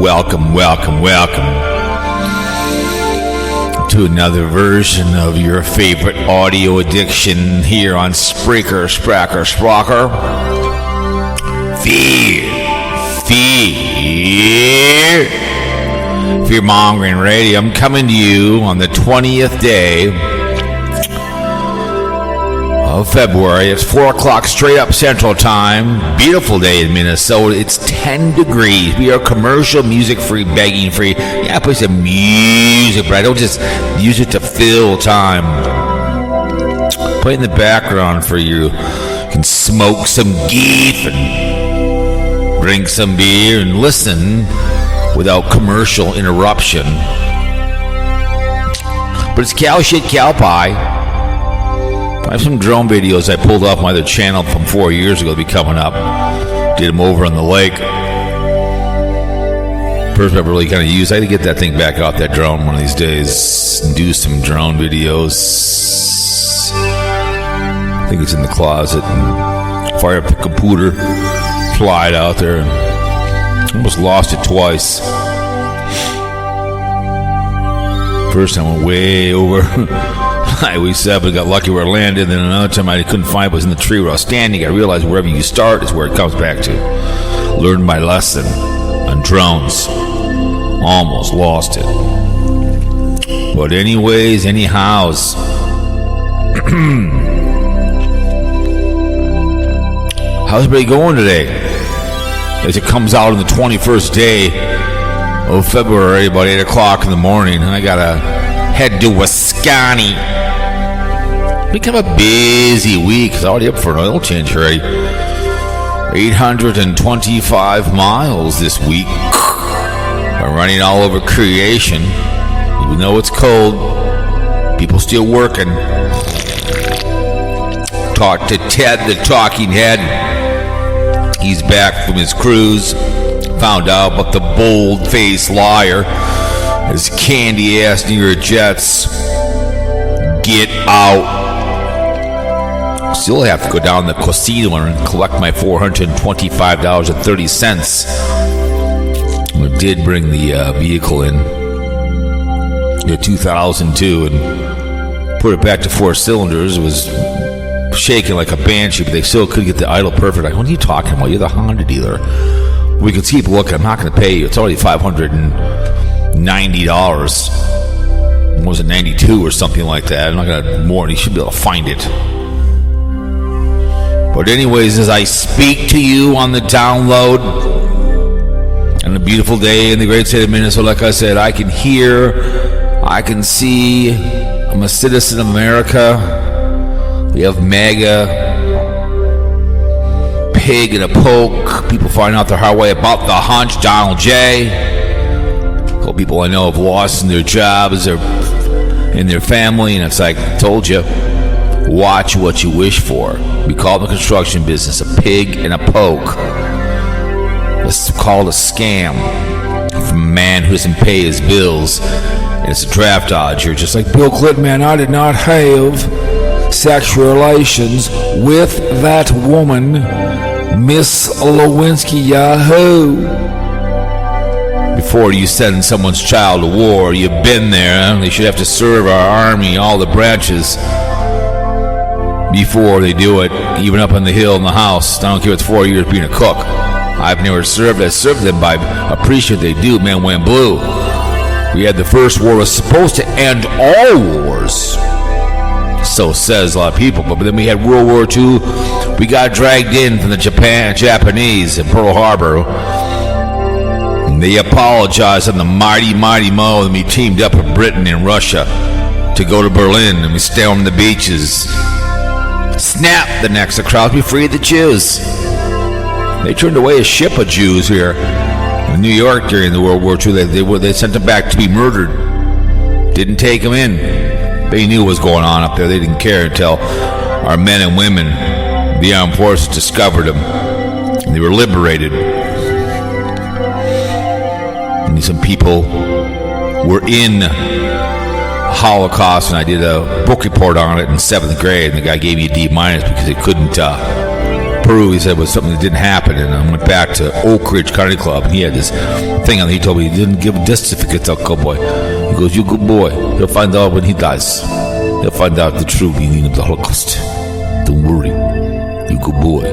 welcome to another version of your favorite audio addiction here on Spreaker. Fear-mongering radio. I'm coming to you on the 20th day of February. It's 4 o'clock straight up Central Time. Beautiful day in Minnesota. It's 10 degrees. We are commercial, music-free, begging-free. Yeah, I play some music, but I don't just use it to fill time. Play in the background for you. You can smoke some geef and drink some beer and listen without commercial interruption. But it's cow shit, cow pie. I have some drone videos I pulled off my other channel from 4 years ago to be coming up. Did them over on the lake. First I've really kind of used. I had to get that thing back off that drone one of these days and do some drone videos. I think it's in the closet. And fire up the computer, fly it out there, and almost lost it twice. First time I went way over Highway 7, got lucky where it landed. Then another time I couldn't find it, was in the tree where I was standing. I realized wherever you start is where it comes back to. Learned my lesson on drones. Almost lost it. But anyways, anyhows. How's everybody going today? As it comes out on the 21st day of February, about 8 o'clock in the morning, and I gotta head to Wisconsin. Become a busy week. It's already up for an oil change already. 825 miles this week. I'm running all over creation. Even though it's cold, people still working. Talked to Ted, the talking head. He's back from his cruise. Found out about the bold-faced liar. His candy-ass New York Jets. Get out. Still have to go down the casino and collect my $425.30. I did bring the vehicle in, the 2002, and put it back to 4 cylinders. It was shaking like a banshee, but they still couldn't get the idle perfect. Like, what are you talking about? You're the Honda dealer. We can keep looking. I'm not going to pay you. It's already $590. What was it, 92 or something like that? I'm not going to more. You should be able to find it. But anyways, as I speak to you on the download on a beautiful day in the great state of Minnesota, like I said, I can hear, I can see. I'm a citizen of America. We have MAGA, pig and a poke. People find out the hard way about the hunch. Donald J. A couple people I know have lost in their jobs or in their family, and it's like, I told you, watch what you wish for. We call the construction business a pig and a poke. It's called a scam from a man who doesn't pay his bills, and it's a draft dodger. Just like Bill Clinton, man, I did not have sexual relations with that woman, Miss Lewinsky, Yahoo. Before you send someone's child to war, you've been there. They should have to serve our army, all the branches, before they do it, even up on the hill in the house. I don't care if it's 4 years being a cook. I've never served. I served them, but I appreciate they do. Man went blue. We had the first war, was supposed to end all wars. So says a lot of people. But then we had World War II. We got dragged in from the Japanese in Pearl Harbor. And they apologized on the mighty Mo, and we teamed up with Britain and Russia to go to Berlin, and we stormed the beaches. Snap! The next, the crowd, we freed the Jews. They turned away a ship of Jews here in New York during the World War II. They sent them back to be murdered. Didn't take them in. They knew what was going on up there. They didn't care until our men and women, the armed forces, discovered them. And they were liberated. And some people were in Holocaust, and I did a book report on it in 7th grade, and the guy gave me a D- because he couldn't Peru, he said, was something that didn't happen. And I went back to Oak Ridge Country Club. He had this thing on. He told me he didn't give death certificates to Cowboy. He goes, "You good boy. He'll find out when he dies. He'll find out the true meaning of the Holocaust. Don't worry. You good boy.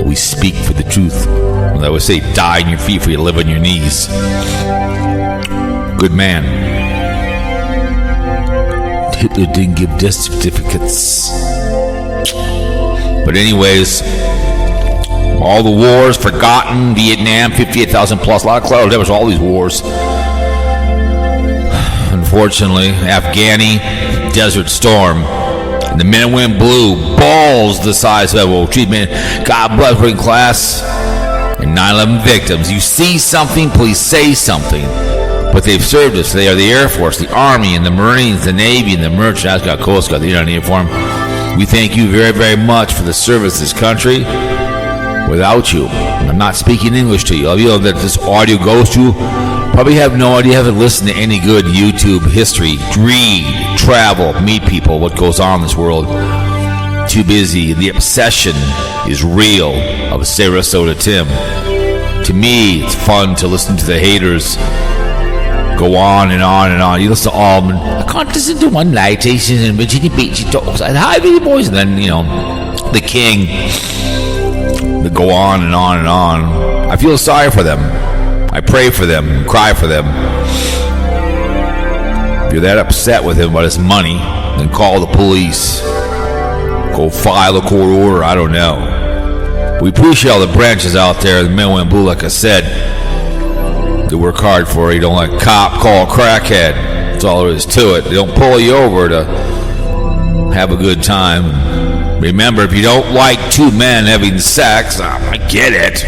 We speak for the truth." And I would say, die on your feet for you to live on your knees. Good man. Hitler didn't give death certificates. But anyways, all the wars forgotten. Vietnam, 58,000 plus, a lot of clouds. There was all these wars. Unfortunately, Afghani, Desert Storm. And the men went blue, balls the size of a treatment. God bless working class and 9/11 victims. You see something, please say something. But they've served us. They are the Air Force, the Army, and the Marines, the Navy, and the Merchant Coast Guard. They're not in uniform. We thank you very, very much for the service of this country. Without you, and I'm not speaking English to you. All of you that this audio goes to probably have no idea, haven't listened to any good YouTube history. Read, travel, meet people, what goes on in this world. Too busy. The obsession is real of Sarasota Tim. To me, it's fun to listen to the haters go on and on and on. You listen to Allman. I can't listen to one night. He's in Virginia Beach. He talks. Hi, baby boys. And then, the king. They go on and on and on. I feel sorry for them. I pray for them. Cry for them. If you're that upset with him about his money, then call the police. Go file a court order. I don't know. We appreciate all the branches out there. The men went blue, like I said. They work hard for it. You don't let a cop call a crackhead. That's all there is to it. They don't pull you over to have a good time. Remember, if you don't like two men having sex, I get it.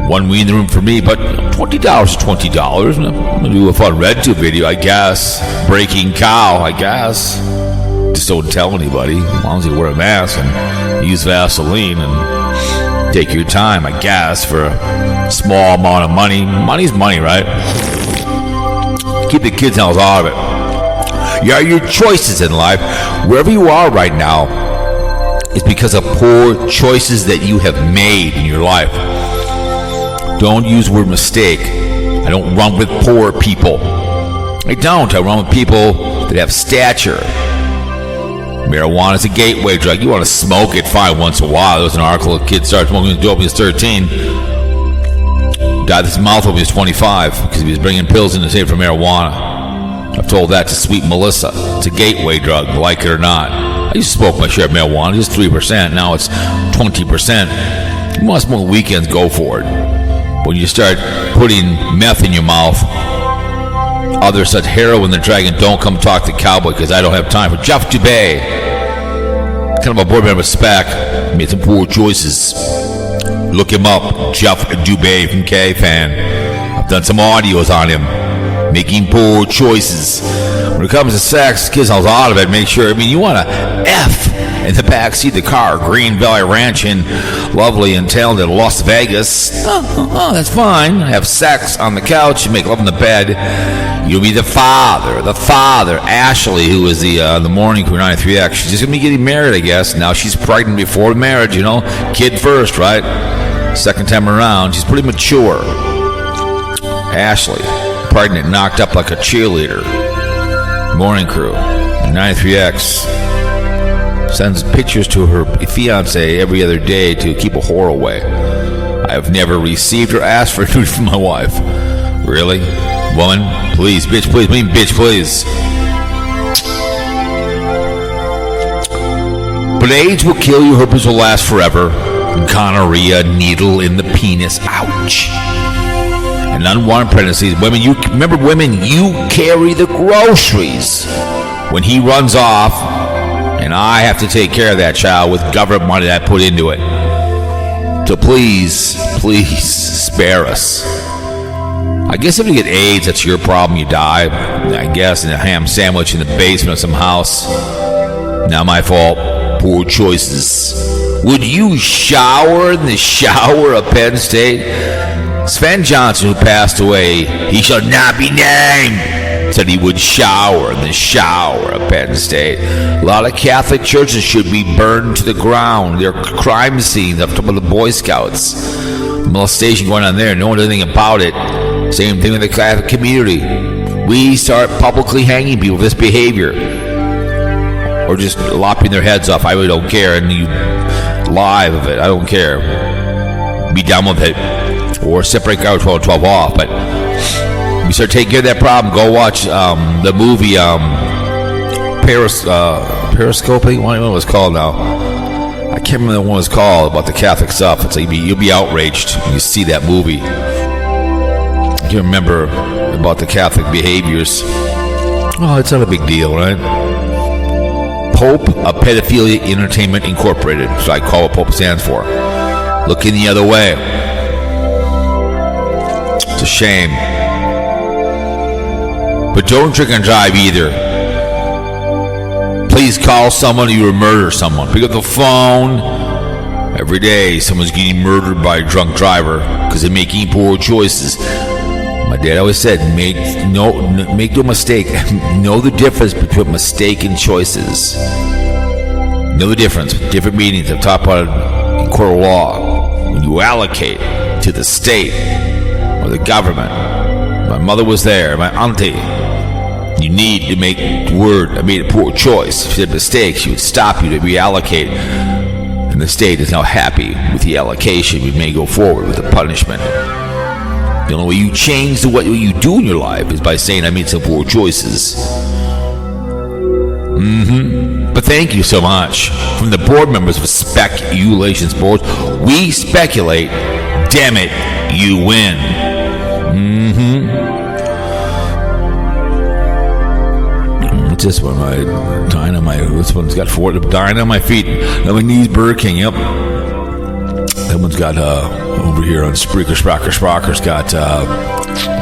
One weed in the room for me, but $20 is $20. I'm going to do a fun RedTube video, I guess. Breaking cow, I guess. Just don't tell anybody, as long as you wear a mask and use Vaseline and take your time, I guess, for a small amount of money. Money's money, right? Keep the kids' house out of it. Your choices in life, wherever you are right now, is because of poor choices that you have made in your life. Don't use the word mistake. I don't run with poor people. I don't. I run with people that have stature. Marijuana is a gateway drug. You want to smoke it, fine, once in a while. There was an article, a kid started smoking dope when he was 13. Died his mouth when he was 25 because he was bringing pills in to save for marijuana. I've told that to sweet Melissa. It's a gateway drug, like it or not. I used to smoke my share of marijuana, just 3%. Now it's 20%. You want to smoke weekends, go for it. When you start putting meth in your mouth, others such heroin, the dragon, don't come talk to Cowboy because I don't have time. For Jeff Dubay, kind of a board member spec, made some poor choices. Look him up, Jeff Dubay from K-Fan. I've done some audios on him, making poor choices. When it comes to sex, kids all out of it. Make sure, you want to F in the backseat of the car. Green Valley Ranch in lovely and talented Las Vegas. Oh, that's fine. Have sex on the couch. You make love in the bed. You'll be the father. Ashley, who is the morning crew 93X. She's just going to be getting married, I guess. Now she's pregnant before marriage, Kid first, right? Second time around. She's pretty mature. Ashley, pregnant, knocked up like a cheerleader. Morning crew 93X sends pictures to her fiance every other day to keep a whore away. I have never received or asked for nude from my wife. Really? Woman, please, bitch, please, bitch, please. But AIDS will kill you, herpes will last forever. Gonorrhea, needle in the penis, ouch. And unwanted pregnancies. Women, you carry the groceries when he runs off, and I have to take care of that child with government money that I put into it. So please spare us. I guess if you get AIDS, that's your problem. You die, I guess, in a ham sandwich in the basement of some house. Not my fault. Poor choices. Would you shower in the shower of Penn State? Sven Johnson, who passed away, he shall not be named. said he would shower in the shower at Penn State. A lot of Catholic churches should be burned to the ground. They're crime scenes up to the Boy Scouts. Molestation going on there. No one does anything about it. Same thing with the Catholic community. We start publicly hanging people for this behavior. Or just lopping their heads off. I really don't care. And you live of it. I don't care. Be done with it. Or separate guy with 12 off. But we start taking care of that problem. Go watch the movie Periscope. I don't know what it was called now. I can't remember what it was called about the Catholic stuff. It's like you'll be outraged when you see that movie. I can't remember about the Catholic behaviors. Oh, it's not a big deal, right? Pope of Pedophilia Entertainment Incorporated. So I call what Pope stands for. Looking the other way. It's a shame. But don't drink and drive either. Please call someone you will murder someone. Pick up the phone. Every day someone's getting murdered by a drunk driver because they're making poor choices. My dad always said, make no mistake. Know the difference between mistake and choices. Know the difference. Different meanings. I've taught about it in court of law. When you allocate to the state or the government. My mother was there. My auntie. You need to make the word, I made a poor choice. If you did mistakes, she would stop you to reallocate. And the state is now happy with the allocation. We may go forward with the punishment. The only way you change what you do in your life is by saying, I made some poor choices. But thank you so much. From the board members of Speculations Board, we speculate, damn it, you win. What's this one? This one's got dying on my feet. My knees Burger King, yep. That one's got over here on Sprocker's got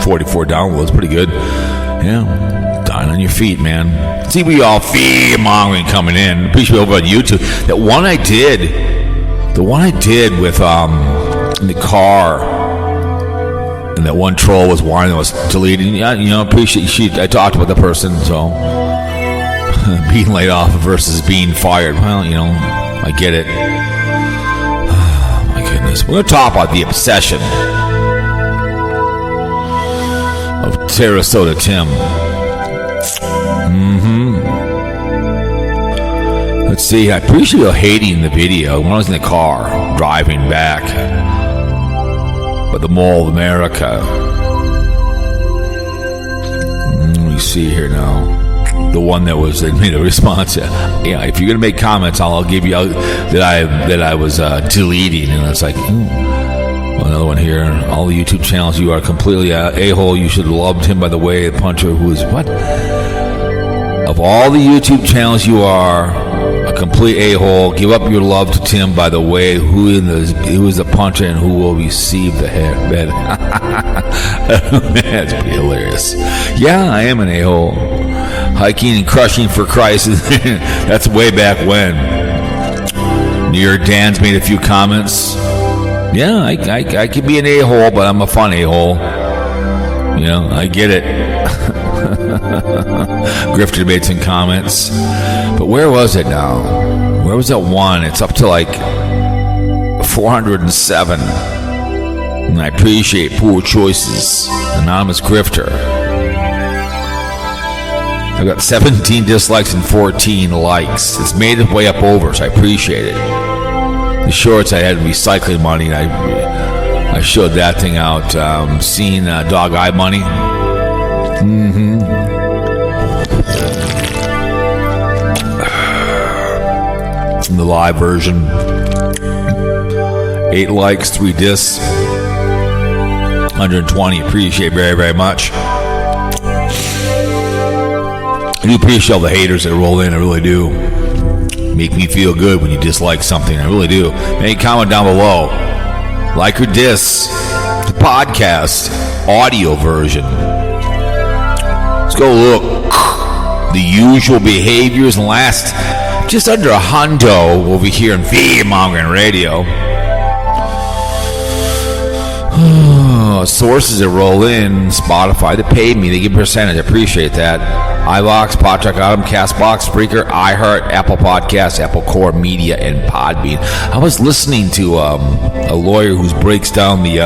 44 downloads. Pretty good. Yeah, dying on your feet, man. See, we all fear-mongering coming in. Appreciate over on YouTube. The one I did with in the car, and that one troll was whining that was deleted. Yeah, appreciate. I talked about the person, so being laid off versus being fired. Well, I get it. We're going to talk about the obsession of Sarasota Tim. Let's see. I appreciate you hating the video when I was in the car driving back by the Mall of America. Let me see here now. The one that made a response. Yeah, if you're gonna make comments, I'll give you that I was deleting, and it's like another one here. All the YouTube channels, you are completely a-hole. You should have loved him, by the way. A puncher who is what? Of all the YouTube channels, you are a complete a-hole. Give up your love to Tim, by the way. Who is the puncher and who will receive the head? That's pretty hilarious. Yeah, I am an a-hole. Hiking and crushing for Christ. That's way back when. New York Dan's made a few comments. Yeah, I could be an a-hole, but I'm a fun a-hole. I get it. Grifter made some comments. But where was it now? Where was that one? It's up to like 407. And I appreciate poor choices. Anonymous Grifter. I've got 17 dislikes and 14 likes. It's made its way up over, so I appreciate it. The shorts, I had recycling money, and I showed that thing out. Seeing Dog Eye Money. The live version. 8 likes, 3 discs. 120. Appreciate very, very much. I do appreciate all the haters that roll in. I really do. Make me feel good when you dislike something. I really do. Make a comment down below. Like or diss the podcast audio version. Let's go look. The usual behaviors and last just under a hundo over here in VIbe Radio. sources that roll in, Spotify, they pay me, they give a percentage. I appreciate that. iVox, Podtrack, Autumn, Castbox, Spreaker, iHeart, Apple Podcasts, Apple Core Media, and Podbean. I was listening to a lawyer who breaks down the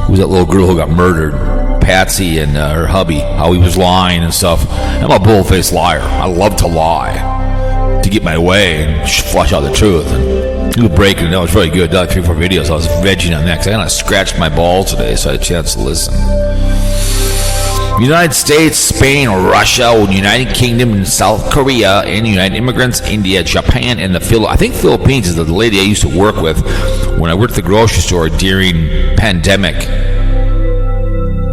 who's that little girl who got murdered, Patsy, and her hubby, how he was lying and stuff. I'm a bull-faced liar. I love to lie to get my way and flush out the truth. And he was breaking it down. It was really good. Done 3-4 videos. I was vegging on that because I kind of scratched my balls today, so I had a chance to listen. United States, Spain, Russia, United Kingdom, and South Korea, and United Immigrants, India, Japan, and the Philippines. I think Philippines is the lady I used to work with when I worked at the grocery store during pandemic.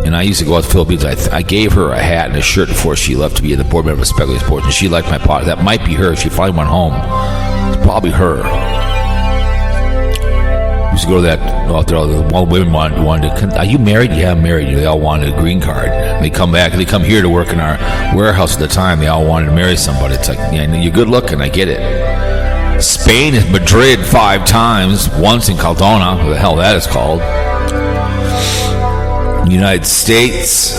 And I used to go out to the Philippines. I gave her a hat and a shirt before she left to be the board member of Speculative Sports, and she liked my pot. That might be her. She finally went home. It's probably her. Used to go to that out there. All the women wanted to. Are you married? Yeah, I'm married. They all wanted a green card. They come back. They come here to work in our warehouse at the time. They all wanted to marry somebody. It's like, yeah, you're good looking. I get it. Spain is Madrid 5 times. Once in Caldona. What the hell that is called. United States,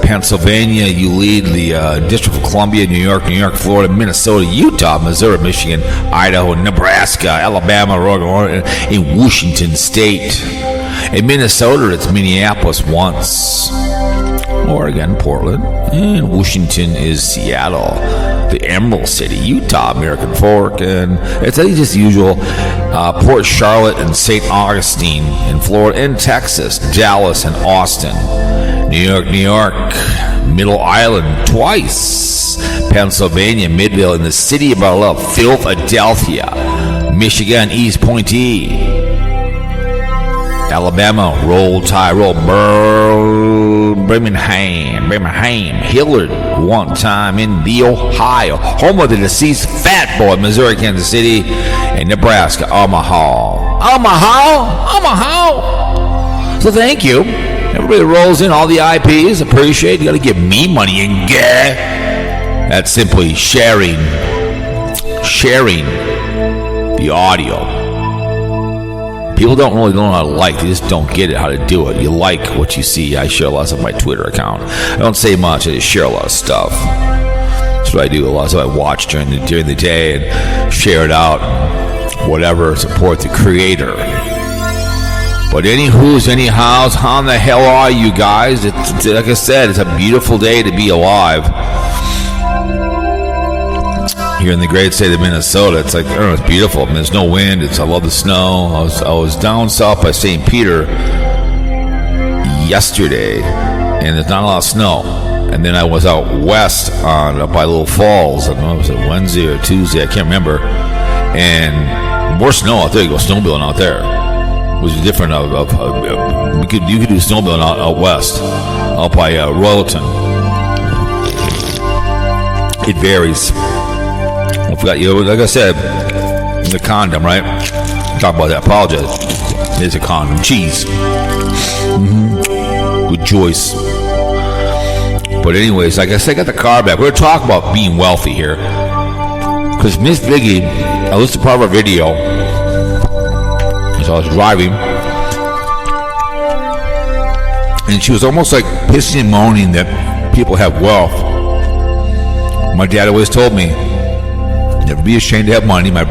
Pennsylvania, you lead the District of Columbia, New York, Florida, Minnesota, Utah, Missouri, Michigan, Idaho, Nebraska, Alabama, Oregon, and Washington State. In Minnesota, it's Minneapolis once, Oregon, Portland, and Washington is Seattle. The Emerald City, Utah, American Fork, and it's just the usual. Port Charlotte and St. Augustine in Florida, and Texas, Dallas and Austin, New York, Middle Island twice, Pennsylvania, Midvale, and the city of our love, Philadelphia, Michigan, East Point, Alabama, Roll Tide, Roll, Birmingham, Hillard, one time in the Ohio, home of the deceased Fat Boy, Missouri, Kansas City, and Nebraska, Omaha. So thank you. Everybody rolls in all the IPs. Appreciate it. You got to give me money and get. That's simply sharing the audio. People don't really know how to like. They just don't get it, how to do it. You like what you see. I share a lot of my Twitter account. I don't say much. I just share a lot of stuff. That's what I do. A lot of stuff I watch during the day and share it out. Whatever. Support the creator. But anyhows, how the hell are you guys? It's, like I said, it's a beautiful day to be alive. Here in the great state of Minnesota, it's like, I don't know, it's beautiful. I mean, there's no wind. I love the snow. I was down south by St. Peter yesterday, and there's not a lot of snow. And then I was out west up by Little Falls. I don't know, was it Wednesday or Tuesday? I can't remember. And more snow out there. You go snowmobiling out there, which is different. You could do snowmobiling out west, out by Royalton. It varies. I forgot, like I said, the condom, right? Talk about that. Apologize. There's a condom. Cheese. With Joyce. But anyways, like I said, I got the car back. We're going to talk about being wealthy here. Because Miss Vicky, I listened to part of her video as I was driving. And she was almost like pissing and moaning that people have wealth. My dad always told me, never be ashamed to have money. My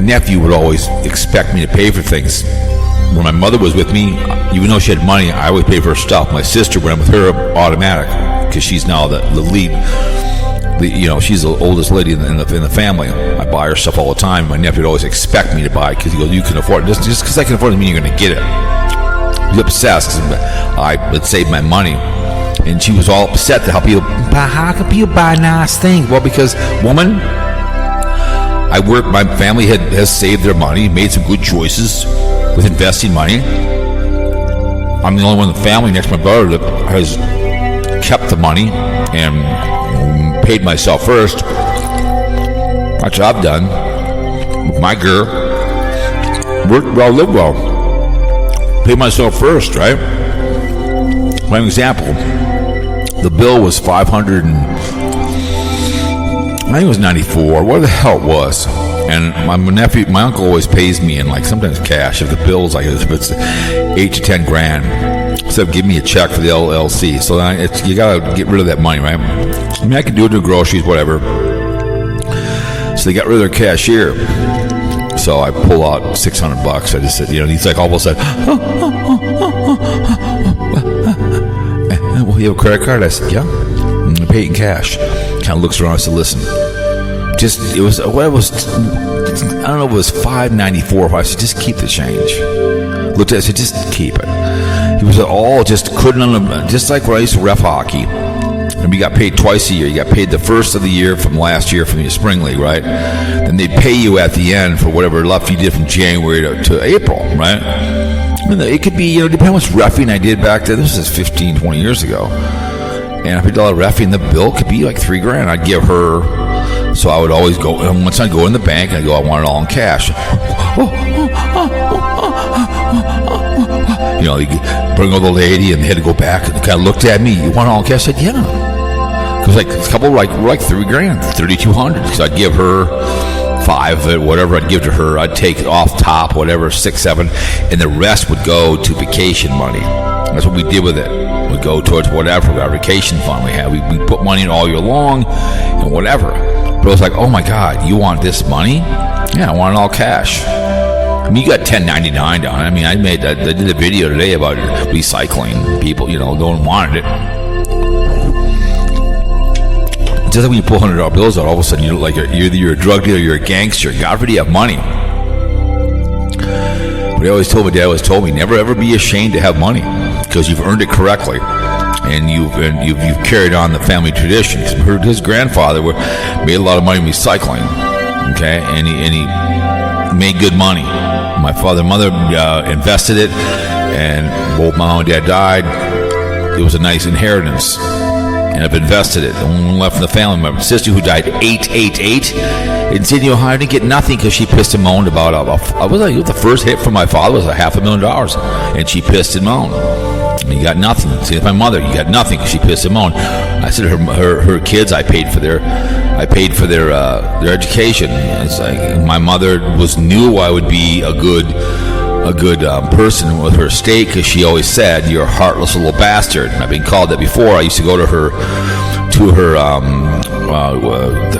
nephew would always expect me to pay for things. When my mother was with me, even though she had money, I always paid for her stuff. My sister went with her automatic because she's now the lead. She's the oldest lady in the family. I buy her stuff all the time. My nephew would always expect me to buy because he goes, "You can afford it." Just because I can afford it, doesn't mean you're going to get it. He's obsessed because I would save my money. And she was all upset to how can people buy nice things? Well, because, woman, my family has saved their money, made some good choices with investing money. I'm the only one in the family next to my brother that has kept the money and paid myself first. That's what I've done with my girl. Worked well, lived well. Paid myself first, right? For example, the bill was $500 and I think it was $94. What the hell it was? And my uncle always pays me in like sometimes cash. If the bill's like if it's 8 to 10 grand, instead of giving me a check for the LLC. So then you gotta get rid of that money, right? I mean, I can do it in groceries, whatever. So they got rid of their cashier. So I pull out $600. I just said, he's like all of a sudden, well, you have a credit card? I said, yeah. I pay it in cash. Kind of looks around. I said, listen, I don't know if it was $5.94. I said, just keep the change. Looked at it, I said, just keep it. He was all just couldn't, just like when I used to ref hockey. And we got paid twice a year. You got paid the first of the year from last year from your spring league, right? Then they'd pay you at the end for whatever left you did from January to April, right? I mean, it could be, depending on what's reffing I did back then. This is 15, 20 years ago. And if I did a lot of reffing, the bill could be like $3,000. I'd give her, so I would always go, and once I'd go in the bank, I'd go, I want it all in cash. They bring over the lady, and they had to go back and kind of looked at me. You want it all in cash? I said, yeah. Because like a couple, like $3,000, $3,200. Because I'd give her $5 of it, whatever I'd give to her. I'd take off top, whatever, $6, $7, and the rest would go to vacation money. That's what we did with it. We'd go towards whatever our vacation fund we had. We put money in all year long and whatever. But it was like, oh my God, you want this money? Yeah, I want it all cash. I mean, you got 1099 down. I mean, I did a video today about recycling. People, no one wanted it. Just like when you pull $100 bills out, all of a sudden you're either a drug dealer, you're a gangster. God forbid you have money. But my dad always told me, never ever be ashamed to have money, because you've earned it correctly, and you've carried on the family tradition. His grandfather made a lot of money recycling, okay, and he made good money. My father and mother invested it, and both my mom and dad died. It was a nice inheritance. And I've invested it. The only one left from the family, my sister who died 888 in Sydney, Ohio, didn't get nothing because she pissed and moaned about the first hit from my father was $500,000, and she pissed and moaned. And you got nothing. See, my mother, you got nothing because she pissed and moaned. I said her kids, I paid for their education. It's like my mother knew I would be a good person with her state, because she always said, you're a heartless little bastard. And I've been called that before. I used to go to her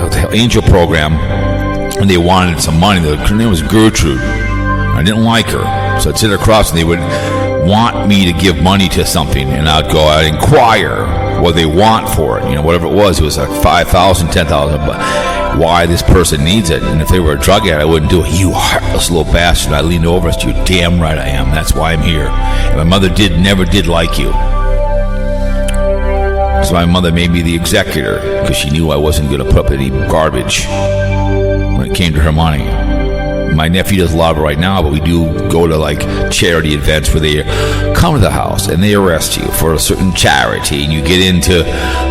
the angel program, and they wanted some money. Her name was Gertrude. I didn't like her, so I'd sit across, and they would want me to give money to something, and I'd inquire what they want for it, whatever it was like $5,000, $10,000, but why this person needs it. And if they were a drug addict, I wouldn't do it. You heartless little bastard. I leaned over and said, you're damn right I am. That's why I'm here. And my mother never did like you. So my mother made me the executor, because she knew I wasn't going to put up any garbage when it came to her money. My nephew does a lot of it right now, but we do go to like charity events where they come to the house and they arrest you for a certain charity, and you get into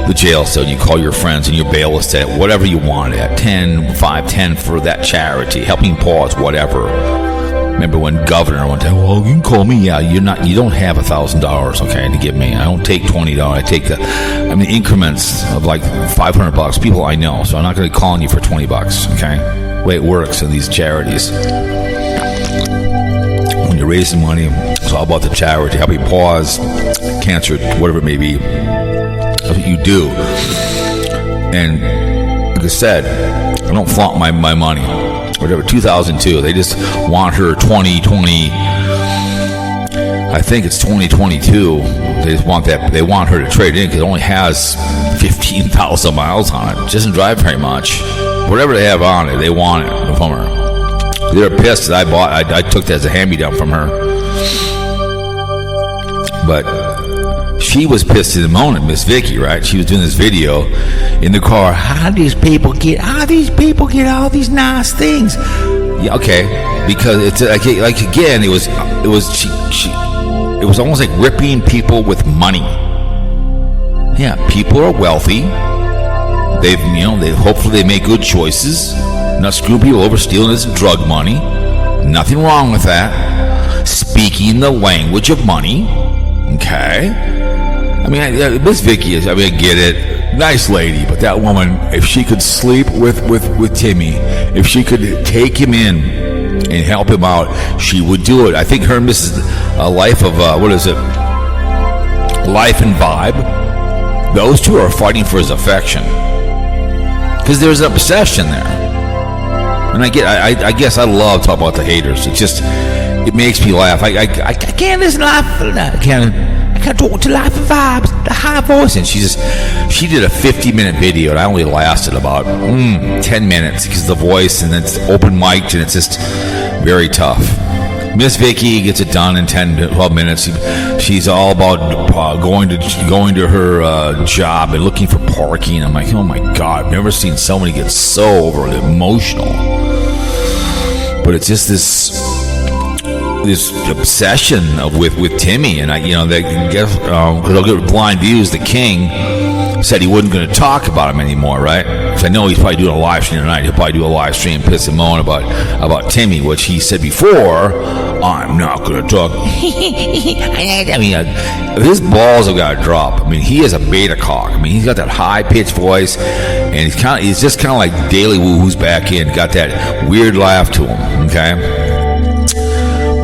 the jail cell and you call your friends and your bail is set, whatever you want at 10, 5, 10 for that charity, helping pause, whatever. Remember when governor one time, well, you can call me. Yeah, you don't have $1,000, okay, to give me. I don't take $20. I take increments of like $500. People I know, so I'm not going to be calling you for $20, okay? Way it works in these charities. When you're raising money, it's all about the charity, helping pause cancer, whatever it may be. That's what you do. And like I said, I don't flaunt my money. Whatever, 2002, they just want her 2020. I think it's 2022. They just want that. They want her to trade in because it only has 15,000 miles on it. It doesn't drive very much. Whatever they have on it, they want it from her. They're pissed that I took that as a hand-me-down from her. But she was pissed in the moment, Miss Vicky, right? She was doing this video in the car. How do these people get all these nice things? Yeah, okay, because it's like again, it was almost like ripping people with money. Yeah, people are wealthy. They hopefully they make good choices, not screwing people over, stealing this drug money. Nothing wrong with that. Speaking the language of money, okay. I mean, Miss Vicky is, I mean, I get it. Nice lady, but that woman, if she could sleep with Timmy, if she could take him in and help him out, she would do it. I think her and Mrs. Life of, Life and Vibe, those two are fighting for his affection. Because there's an obsession there. And I guess I love talking about the haters. It makes me laugh. I can't listen to Life. I can't talk to Life and Vibes, the high voice. And she did a 50-minute video, and I only lasted about 10 minutes because the voice, and it's open mic'd, and it's just very tough. Miss Vicky gets it done in 10 to 12 minutes. She's all about going to her job and looking for parking. I'm like, oh my God, I've never seen somebody get so overly emotional. But it's just this obsession with Timmy, and because I'll get Blind Views, the king said he wasn't going to talk about him anymore, right? Because I know he's probably doing a live stream tonight. He'll probably do a live stream, piss and moan about Timmy, which he said before, I'm not going to talk. I mean, his balls have got to drop. I mean, he is a beta cock. I mean, he's got that high-pitched voice, and he's just kind of like Daily Woo, who's back in, got that weird laugh to him, okay?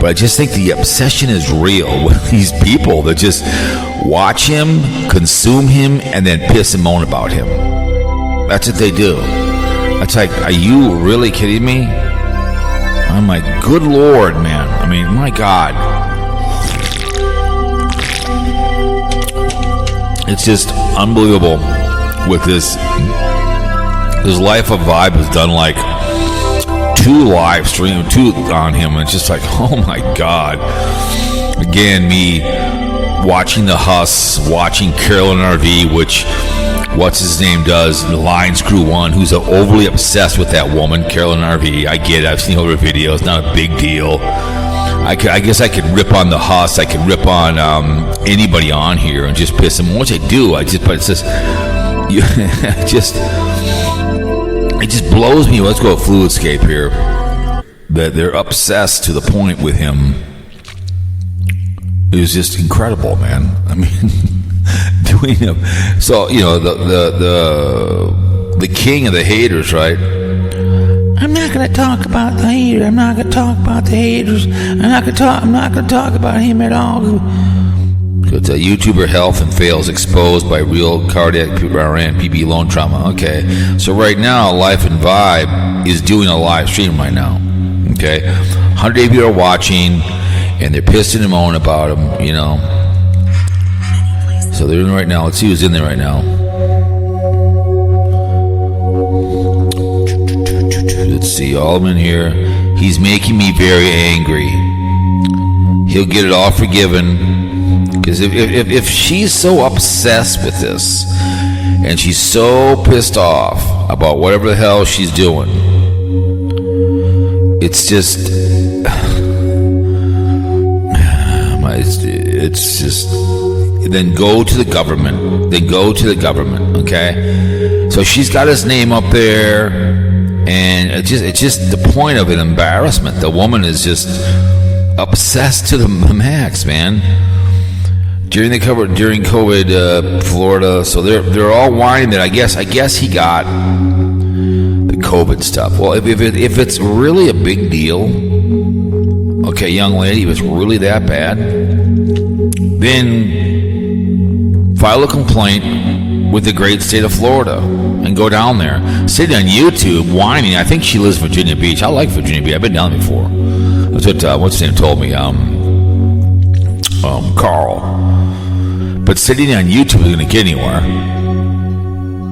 But I just think the obsession is real with these people that just watch him, consume him, and then piss and moan about him. That's what they do. It's like, are you really kidding me? I'm like, good Lord, man. I mean, my God. It's just unbelievable with this. This Life of Vibe has done like 2 live streams, 2 on him, and it's just like, oh my God. Again, me watching the Huss, watching Carolyn RV, which what's his name does, the Lions Crew 1, who's overly obsessed with that woman, Carolyn RV. I get it, I've seen all her videos, not a big deal. I guess I could rip on the Huss, I could rip on anybody on here and just piss them, which I do. But it's just, it just blows me. Let's go Fluidscape here. That they're obsessed to the point with him. It was just incredible, man. I mean, doing him. So the king of the haters, right? I'm not going to talk about the haters. I'm not going to talk about the haters. I'm not going to talk about him at all. It's a YouTuber health and fails exposed by real cardiac and PB loan trauma. Okay, so right now, Life and Vibe is doing a live stream right now. Okay, 100 people are watching, and they're pissing and moaning about him. So they're in right now. Let's see who's in there right now. Let's see, all of them in here. He's making me very angry. He'll get it all forgiven. Because if she's so obsessed with this, and she's so pissed off about whatever the hell she's doing, it's just, then go to the government. Okay, so she's got his name up there, and it's just the point of an embarrassment. The woman is just obsessed to the max, man. During COVID, Florida, so they're all whining that I guess he got the COVID stuff. Well, if it's really a big deal, okay, young lady, if it's really that bad, then file a complaint with the great state of Florida and go down there. Sitting on YouTube whining. I think she lives in Virginia Beach. I like Virginia Beach. I've been down there before. That's what what's his name told me. Carl. But sitting on YouTube isn't going to get anywhere.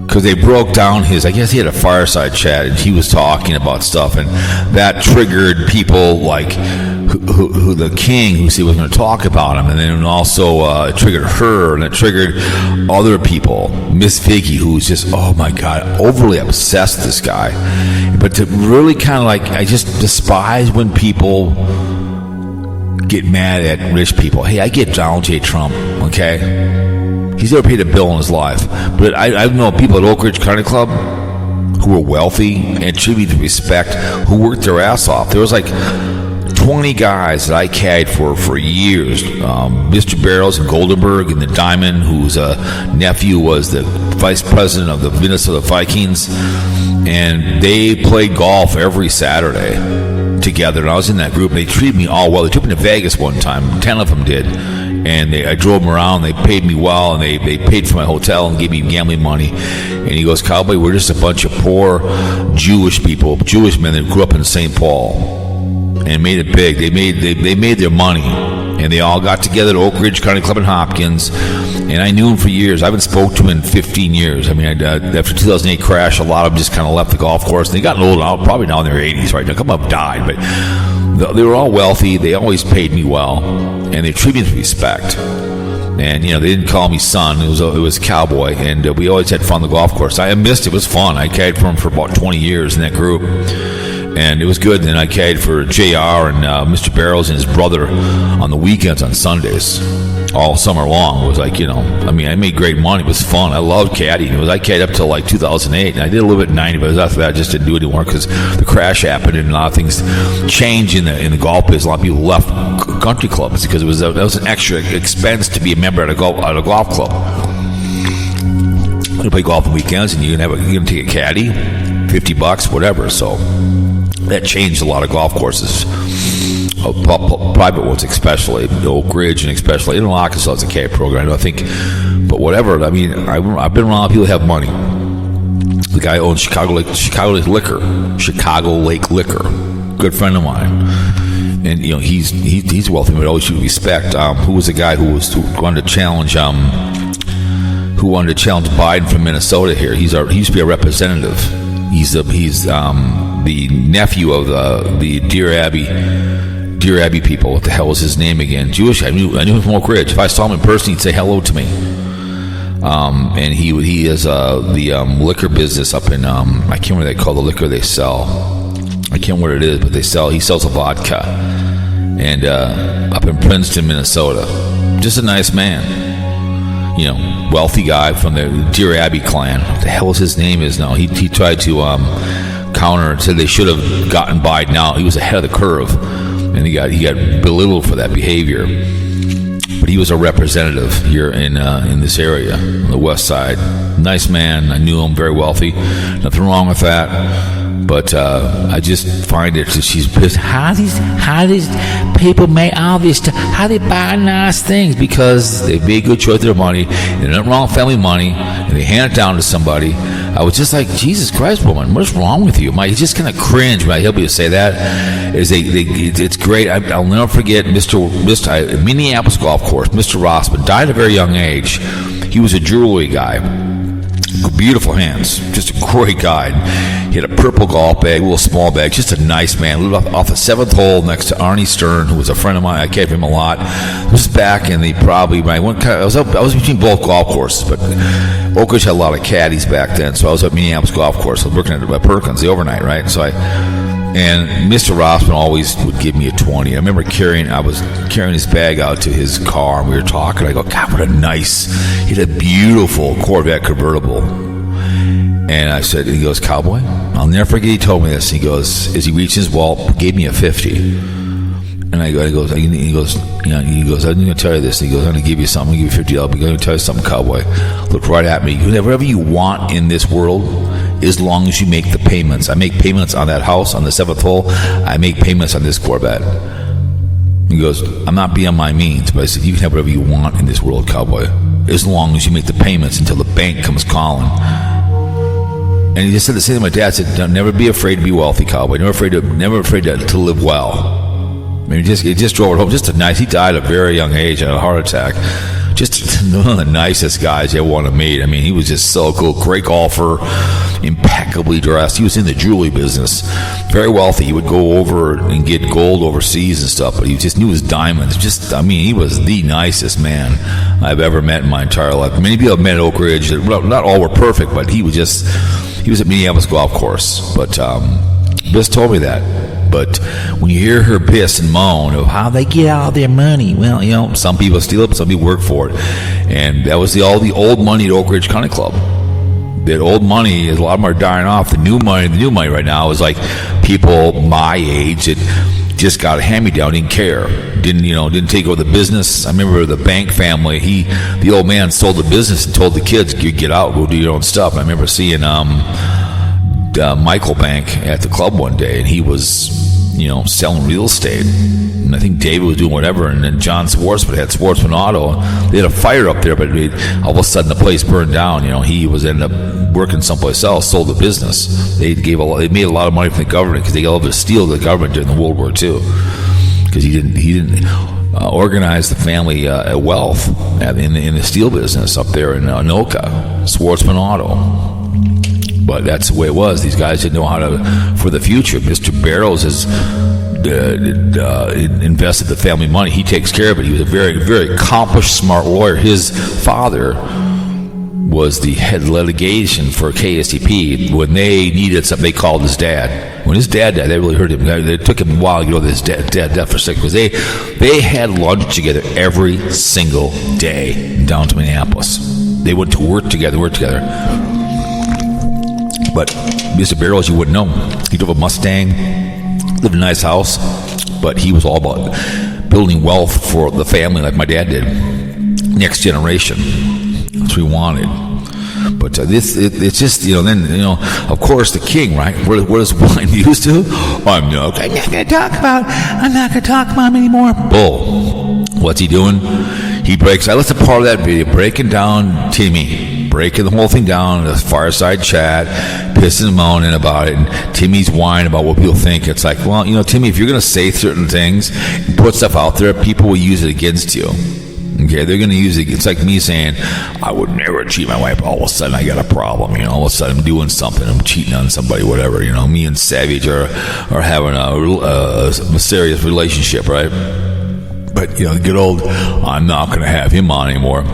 Because they broke down I guess he had a fireside chat, and he was talking about stuff, and that triggered people like who the king, who said he was going to talk about him, and then also it triggered her, and it triggered other people. Miss Vicky, who's just, oh my God, overly obsessed with this guy. But to really kind of like, I just despise when people get mad at rich people. Hey, I get Donald J. Trump, okay? He's never paid a bill in his life. But I know people at Oak Ridge Country Club who are wealthy and treat me with respect, who worked their ass off. There was like 20 guys that I caddied for years. Mr. Barrows in Goldenberg in the Diamond, whose nephew was the vice president of the Minnesota Vikings, and they played golf every Saturday together. And I was in that group, and they treated me all well. They took me to Vegas one time. 10 of them did. And I drove them around. They paid me well, and they paid for my hotel and gave me gambling money. And he goes, Cowboy, we're just a bunch of poor Jewish people, Jewish men that grew up in St. Paul and made it big. They made their money, and they all got together at Oak Ridge Country Club in Hopkins. And I knew him for years. I haven't spoke to him in 15 years. I mean, after 2008 crash, a lot of them just kind of left the golf course. They got old now, probably now in their 80s right now. A couple of them died, but they were all wealthy. They always paid me well, and they treated me with respect. And, they didn't call me son. It was Cowboy, and we always had fun on the golf course. I missed it. It was fun. I caddied for him for about 20 years in that group, and it was good. And then I caddied for JR and Mr. Barrows and his brother on the weekends on Sundays. All summer long. It was like, I made great money. It was fun. I loved caddying. I caddied up till like 2008, and I did a little bit in 90, but after that I just didn't do it anymore because the crash happened and a lot of things changed in the golf business. A lot of people left country clubs because that was an extra expense to be a member at a golf club. You play golf on weekends, and you're gonna take a caddy, $50, whatever. So that changed a lot of golf courses. Private ones, especially Oak Ridge, and especially in Arkansas, it's a caddy program. I think, but whatever. I mean, I've been around people who have money. The guy owns Chicago Lake Liquor, good friend of mine, and he's wealthy, but always should respect. Who was the guy who wanted to challenge Biden from Minnesota here? He used to be a representative. He's the nephew of the Deer Abbey people. What the hell was his name again? Jewish. I knew him from Oak Ridge. If I saw him in person, he'd say hello to me. And he has the liquor business up in I can't remember what they call the liquor they sell. I can't remember what it is, but he sells a vodka, and up in Princeton, Minnesota. Just a nice man. Wealthy guy from the Deer Abbey clan. What the hell is his name is now? He tried to counter and said they should have gotten Biden out. He was ahead of the curve, and he got belittled for that behavior. But he was a representative here in this area, on the west side. Nice man. I knew him, very wealthy. Nothing wrong with that. But I just find it, she's pissed. How these people make all this stuff? How they buy nice things? Because they made a good choice with their money. They're not wrong family money, and they hand it down to somebody. I was just like, Jesus Christ, woman, what's wrong with you? You just kind of cringe when I hear people say that. It's great. I'll never forget Mr. Minneapolis golf course. Mr. Rossman died at a very young age. He was a jewelry guy. Beautiful hands, just a great guy. He had a purple golf bag, a little small bag, just a nice man. Lived off the 7th hole next to Arnie Stern, who was a friend of mine. I gave him a lot. This was back in I was between both golf courses, but Oak Ridge had a lot of caddies back then, so I was at Minneapolis golf course. I was working at Perkins, the overnight, right? And Mr. Rossman always would give me a 20. I remember I was carrying his bag out to his car, and we were talking. I go, God, what a nice, he had a beautiful Corvette convertible. And I said, he goes, Cowboy, I'll never forget he told me this. He goes, as he reached his wallet, gave me a 50. And he goes, I'm going to tell you this. And he goes, I'm going to give you something. I'm going to give you $50. I'm going to tell you something, Cowboy. Looked right at me. He goes, whatever you want in this world, as long as you make the payments. I make payments on that house on the 7th hole. I make payments on this Corvette. He goes, I'm not beyond my means, but I said, you can have whatever you want in this world, Cowboy, as long as you make the payments until the bank comes calling. And he just said the same thing my dad said, never be afraid to be wealthy, Cowboy. Never afraid to live well. I mean, he just drove it home. He died at a very young age, had a heart attack. Just one of the nicest guys you ever want to meet. I mean, he was just so cool. Great golfer, impeccably dressed. He was in the jewelry business. Very wealthy. He would go over and get gold overseas and stuff, but he just knew his diamonds. He was the nicest man I've ever met in my entire life. Many people have met at Oak Ridge. Not all were perfect, but he was at Minneapolis golf course. But Biss told me that. But when you hear her piss and moan of how they get all their money, well, some people steal it, some people work for it. And that was all the old money at Oak Ridge Country Club. That old money, a lot of them are dying off. The new money right now is like people my age that just got a hand-me-down, didn't care, didn't take over the business. I remember the bank family, the old man sold the business and told the kids, get out, go do your own stuff. I remember seeing Michael Bank at the club one day, and he was selling real estate, and I think David was doing whatever, and then John Schwartzman had Schwartzman Auto. They had a fire up there, but all of a sudden the place burned down. He was ended up working someplace else, sold the business. They made a lot of money from the government because they got able to steal the government during the World War II, because he didn't organize the family wealth in the steel business up there in Anoka, Schwartzman Auto. But that's the way it was. These guys didn't know how to for the future. Mr. Barrows has invested the family money. He takes care of it. He was a very, very accomplished, smart lawyer. His father was the head litigation for KSTP. When they needed something, they called his dad. When his dad died, they really hurt him. It took him a while to go to his dad death for a second, because they had lunch together every single day down to Minneapolis. They went to work together. But Mr. Barrows, you wouldn't know. He drove a Mustang, lived in a nice house, but he was all about building wealth for the family like my dad did. Next generation. That's what we wanted. But it's just, then, of course, the king, right? What does BLINDVIEWS do? I'm not going to talk about him anymore. Bull. What's he doing? He breaks, I listened to part of that video, breaking down Timmy. Breaking the whole thing down, the fireside chat, pissing and moaning about it, and Timmy's whining about what people think. It's like, well, Timmy, if you're going to say certain things and put stuff out there, people will use it against you. Okay, they're going to use it. It's like me saying, I would never cheat my wife. All of a sudden, I got a problem. All of a sudden, I'm doing something. I'm cheating on somebody, whatever. Me and Savage are having a serious relationship, right? But, good old, I'm not going to have him on anymore.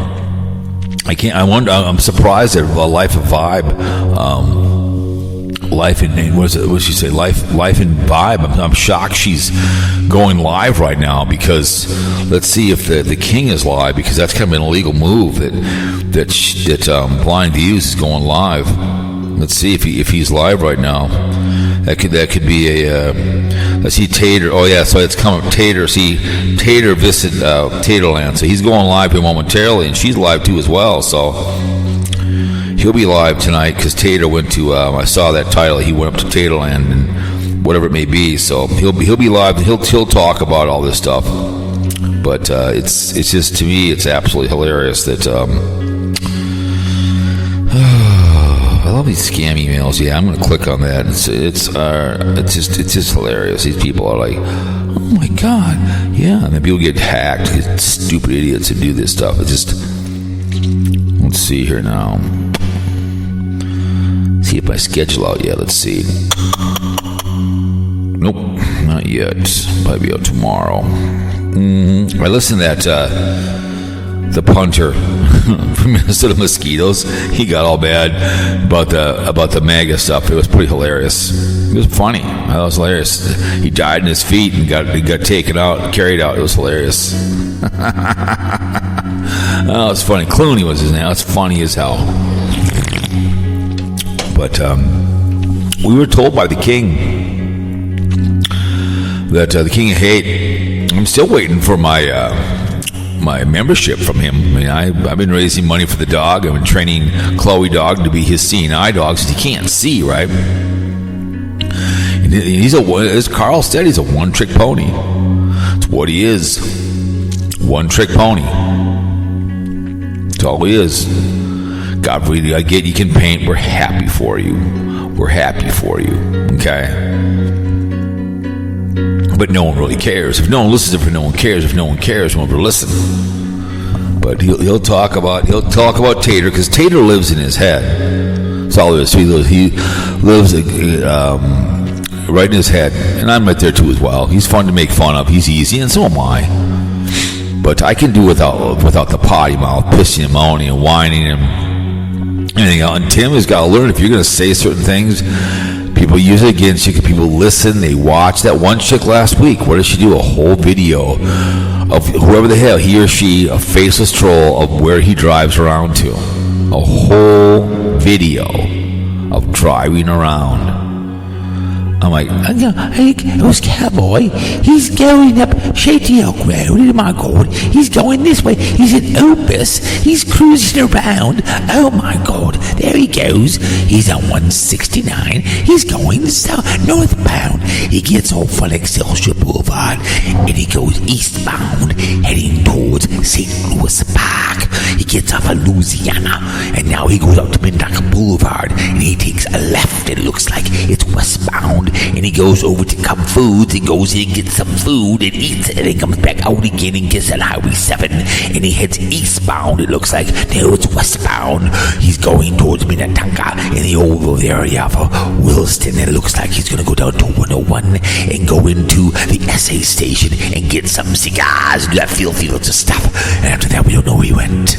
I can't. I wonder. I'm surprised at Life of Vibe. Life in what did she say? Life in Vibe. I'm shocked she's going live right now, because let's see if the king is live, because that's kind of an illegal move that BLINDVIEWS is going live. Let's see if he's live right now. That could be a. Let's see, Tater. Oh yeah, so it's coming. Tater. See, Tater visit Taterland. So he's going live here momentarily, and she's live too as well. So he'll be live tonight, because Tater went to. I saw that title. He went up to Taterland and whatever it may be. So he'll be live, and he'll talk about all this stuff. But it's just, to me, it's absolutely hilarious that. I love these scam emails. Yeah, I'm going to click on that. It's just hilarious. These people are like, oh my god, yeah. And then people get hacked. Stupid idiots who do this stuff. It's just. Let's see here now. See if my schedule out yet. Let's see. Nope, not yet. Probably be out tomorrow. I listened to that. The punter from Minnesota Mosquitoes, he got all bad about the MAGA stuff. It was pretty hilarious. It was funny. I thought it was hilarious. He died in his feet and got taken out, carried out. It was hilarious. Oh, it's funny. Clooney was his name. It's funny as hell. But we were told by the king that the King of Hate. I'm still waiting for my membership from him. I mean, I've been raising money for the dog. I've been training Chloe dog to be his seeing eye dog, because he can't see, right? And as Carl said, he's a one-trick pony. It's what he is. One-trick pony. That's all he is. God, I get you can paint. We're happy for you. We're happy for you. Okay? But no one really cares. If no one listens, if no one cares, if no one cares, no one will listen. But he'll talk about Tater, because Tater lives in his head. That's all there is. He lives right in his head, and I'm right there too as well. He's fun to make fun of. He's easy, and so am I. But I can do without the potty mouth, pissing and moaning and whining and anything else. And Tim has got to learn, if you're going to say certain things, people use it against you. People listen. They watch. That one chick last week, what did she do? A whole video of whoever the hell, he or she, a faceless troll, of where he drives around to. A whole video of driving around. I'm like, it was Cowboy. He's going up Shady Oak Road. Oh my God. He's going this way. He's in Opus. He's cruising around. Oh my God. There he goes. He's on 169. He's going south, northbound. He gets off on Excelsior Boulevard and he goes eastbound, heading towards St. Louis Park. He gets off of Louisiana and now he goes up to Mendoza Boulevard and he takes a left. It looks like it's westbound. And he goes over to Cub Foods and goes in and gets some food and eats it and then comes back out again and gets on Highway 7 and he heads eastbound. It looks like no, it's westbound. He's going towards Minnetonka in the old area of Williston. And it looks like he's going to go down to 101 and go into the SA station and get some cigars and that filthy little stuff. And after that, we don't know where he went.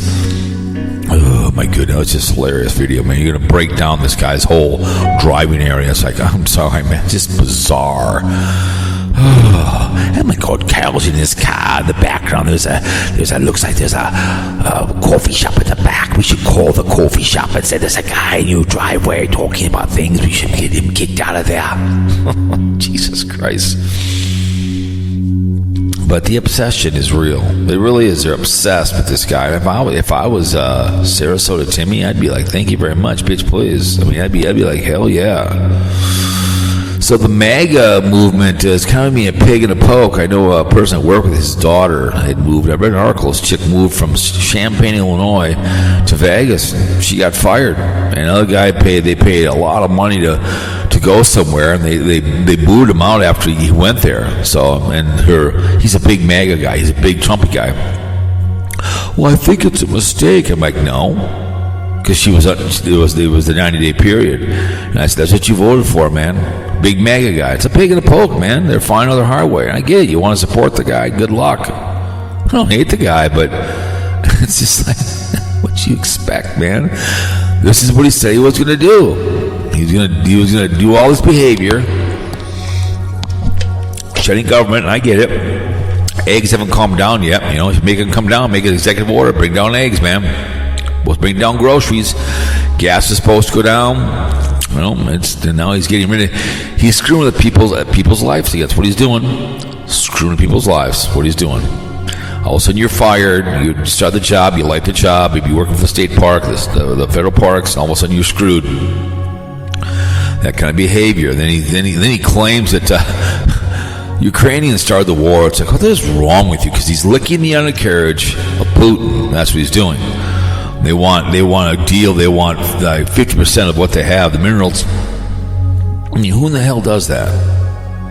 Oh my goodness, it's just a hilarious video, man. You're gonna break down this guy's whole driving area. It's like, I'm sorry, man, just bizarre. Oh my God, Carol's in his car. In the background, looks like there's a coffee shop at the back. We should call the coffee shop and say there's a guy in your driveway talking about things. We should get him kicked out of there. Jesus Christ. But the obsession is real. It really is. They're obsessed with this guy. If I was Sarasota Timmy, I'd be like, thank you very much, bitch, please. I mean, I'd be like, hell yeah. So the MAGA movement is kind of being a pig in a poke. I know a person I work with, his daughter had moved. I read an article. This chick moved from Champaign, Illinois to Vegas. She got fired. And another guy they paid a lot of money to go somewhere, and they booed him out after he went there. So, and he's a big MAGA guy. He's a big Trumpy guy. Well, I think it's a mistake. I'm like, no. Because it was the 90-day period. And I said, that's what you voted for, man. Big MAGA guy. It's a pig in a poke, man. They're finding another highway. And I get it. You want to support the guy. Good luck. I don't hate the guy, but it's just like, what you expect, man? This is what he said he was going to do. He was going to do all this behavior. Shutting government, and I get it. Eggs haven't calmed down yet. You know, if you make them come down, make an executive order. Bring down eggs, man. Let's bring down groceries. Gas is supposed to go down. Well, now he's getting rid of. He's screwing with people's lives. That's what he's doing. Screwing with people's lives. What he's doing. All of a sudden, you're fired. You start the job. You like the job. If you're working for the state park, the federal parks, and all of a sudden you're screwed. That kind of behavior. Then he claims that Ukrainians started the war. It's like, what is wrong with you? Because he's licking the undercarriage of Putin. That's what he's doing. They want a deal. They want like 50% of what they have, the minerals. I mean, who in the hell does that?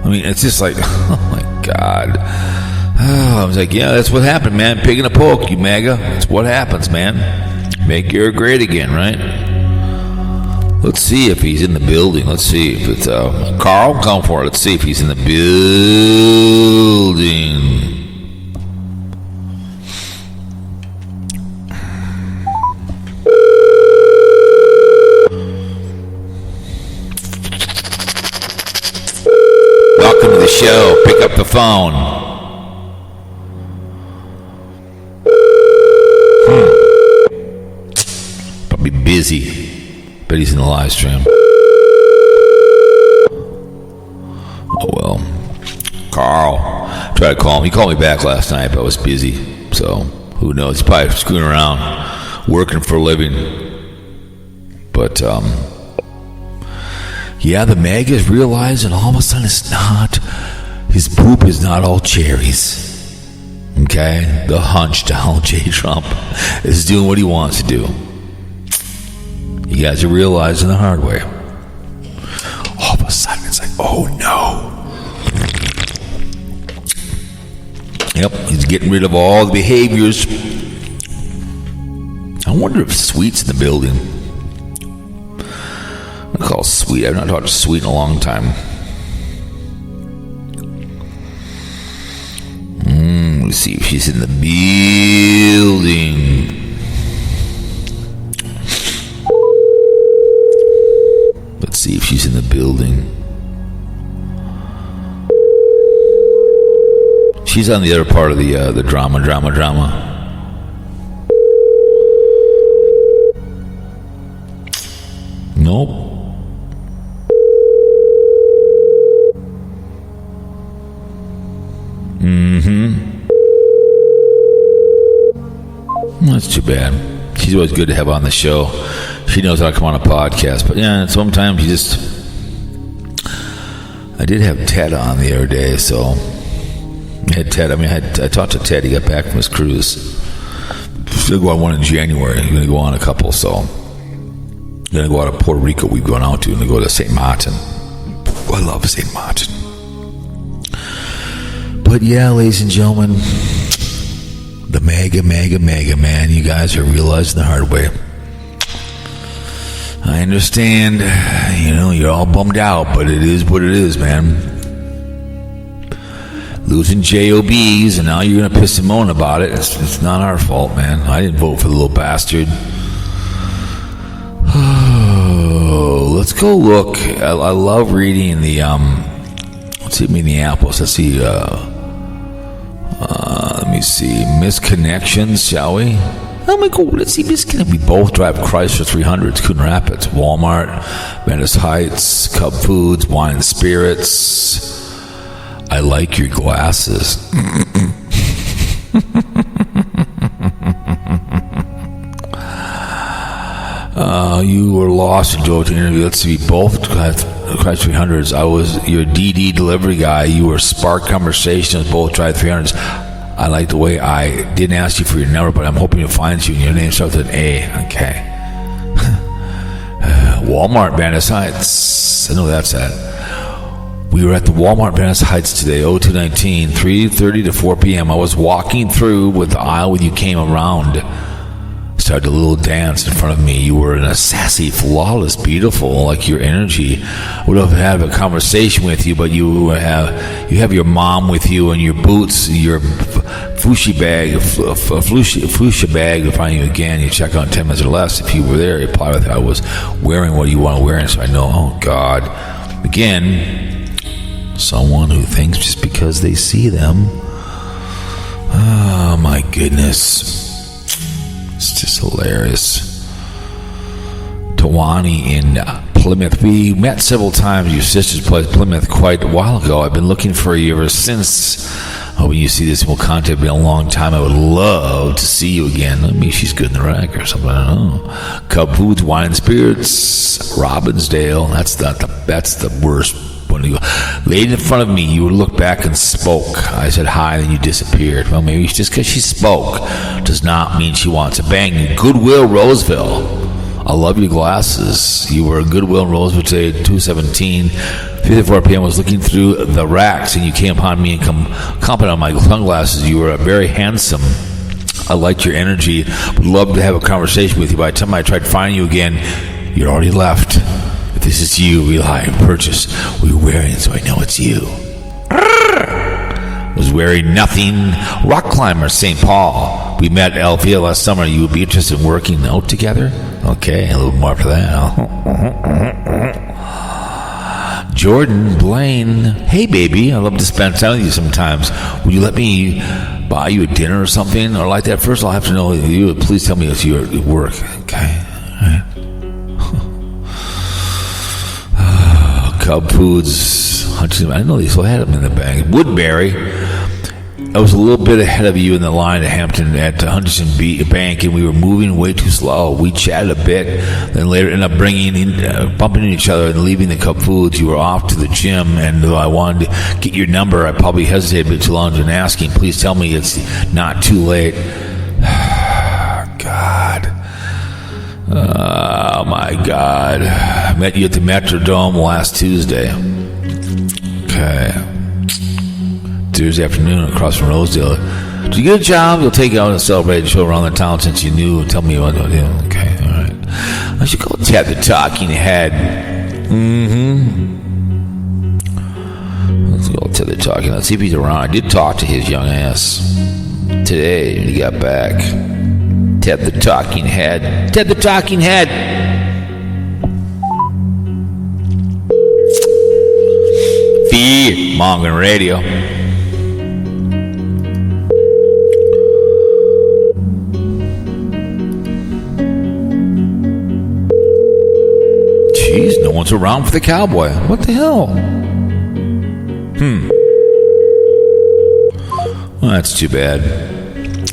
I mean, it's just like, oh my God. I was like, yeah, that's what happened, man. Pig in a poke, you MAGA. That's what happens, man. Make Europe great again, right? Let's see if he's in the building. Let's see if it's Carl. Come for it. Let's see if he's in the building. Welcome to the show. Pick up the phone. Probably busy. But he's in the live stream. Oh well. Carl. Tried to call him. He called me back last night, but I was busy. So who knows? He's probably screwing around, working for a living. But yeah, the MAGAs realize, and all of a sudden it's not. His poop is not all cherries. Okay? The hunch Donald J. Trump is doing what he wants to do. You guys are realizing the hard way. All of a sudden, it's like, oh no. Yep, he's getting rid of all the behaviors. I wonder if Sweet's in the building. I'm gonna call Sweet. I've not talked to Sweet in a long time. Let's see if she's in the building. Let's see if she's in the building. She's on the other part of the drama. Nope. That's too bad. She's always good to have on the show. She knows how to come on a podcast. But yeah, sometimes you just... I did have Ted on the other day, so... I talked to Ted. He got back from his cruise. He's going to go on one in January. He's going to go on a couple, so... Going to go out of Puerto Rico. We've gone out to, and go to St. Martin. I love St. Martin. But yeah, ladies and gentlemen, the mega, man, you guys are realizing the hard way. I understand, you're all bummed out, but it is what it is, man. Losing JOBs, and now you're going to piss and moan about it. It's not our fault, man. I didn't vote for the little bastard. Let's go look. I love reading the let's see, Minneapolis. Let's see. Let me see. Misconnections, shall we? Oh my God. Let's see. We both drive Chrysler 300s, Coon Rapids, Walmart, Venice Heights, Cub Foods, Wine and Spirits. I like your glasses. You were lost in Georgia interview. Let's see, both Chrysler 300s. I was your DD delivery guy. You were spark conversations. Both drive 300s. I like the way I didn't ask you for your number, but I'm hoping to find you. And your name starts with an A. Okay. Walmart, Venice Heights. I know that's that. We were at the Walmart Venice Heights today, 0219, 3:30 to 4 p.m. I was walking through with the aisle when you came around. Started a little dance in front of me. You were in a sassy, flawless, beautiful, like your energy. Would have had a conversation with you, but you have your mom with you and your boots, your fuchsia bag, fuchsia bag. To find you again, you check on 10 minutes or less. If you were there, you apply with. I was wearing what you want to wear, and so I know. Oh God, again, someone who thinks just because they see them. Oh my goodness. It's just hilarious. Tawani in Plymouth. We met several times. Your sister's played Plymouth quite a while ago. I've been looking for you ever since. When you see this, we'll contact me a long time. I would love to see you again. Maybe she's good in the rack or something. I don't know. Cub Foods, Wine and Spirits, Robbinsdale. That's the worst. When you laid in front of me, you would look back and spoke. I said hi, then you disappeared. Well, maybe it's just because she spoke does not mean she wants to bang you. Goodwill, Roseville. I love your glasses. You were in Goodwill in Roseville today, 2:17, 54 p.m. I was looking through the racks, and you came upon me and commented on my sunglasses. You were very handsome. I liked your energy. Would love to have a conversation with you. By the time I tried finding you again, you'd already left. This is you, rely and purchase. We were wearing, so I know it's you. Was wearing nothing. Rock climber, St. Paul. We met at Althea last summer. You would be interested in working out together? Okay, a little more after that. Jordan Blaine. Hey, baby. I love to spend time with you sometimes. Would you let me buy you a dinner or something? Or like that? First, I'll have to know you. Please tell me it's your work. Okay. All right. Cub Foods, Huntington. I know they still had them in the bag. Woodbury. I was a little bit ahead of you in the line at Hampton at Huntington Bank, and we were moving way too slow. We chatted a bit, then later ended up bumping into each other and leaving the Cub Foods. You were off to the gym, and though I wanted to get your number, I probably hesitated a bit too long in asking. Please tell me it's not too late. God. Oh my God. I met you at the Metrodome last Tuesday. Okay. Tuesday afternoon across from Rosedale. Did you get a job? You'll take you out and celebrate and show around the town since you knew. Tell me what to do. Okay, all right. I should go chat the talking head. Let's go to the talking. Let's see if he's around. I did talk to his young ass today when he got back. Ted the talking head. Ted the talking head. Fear Mongering Radio. Jeez, no one's around for the cowboy. What the hell? Well, that's too bad.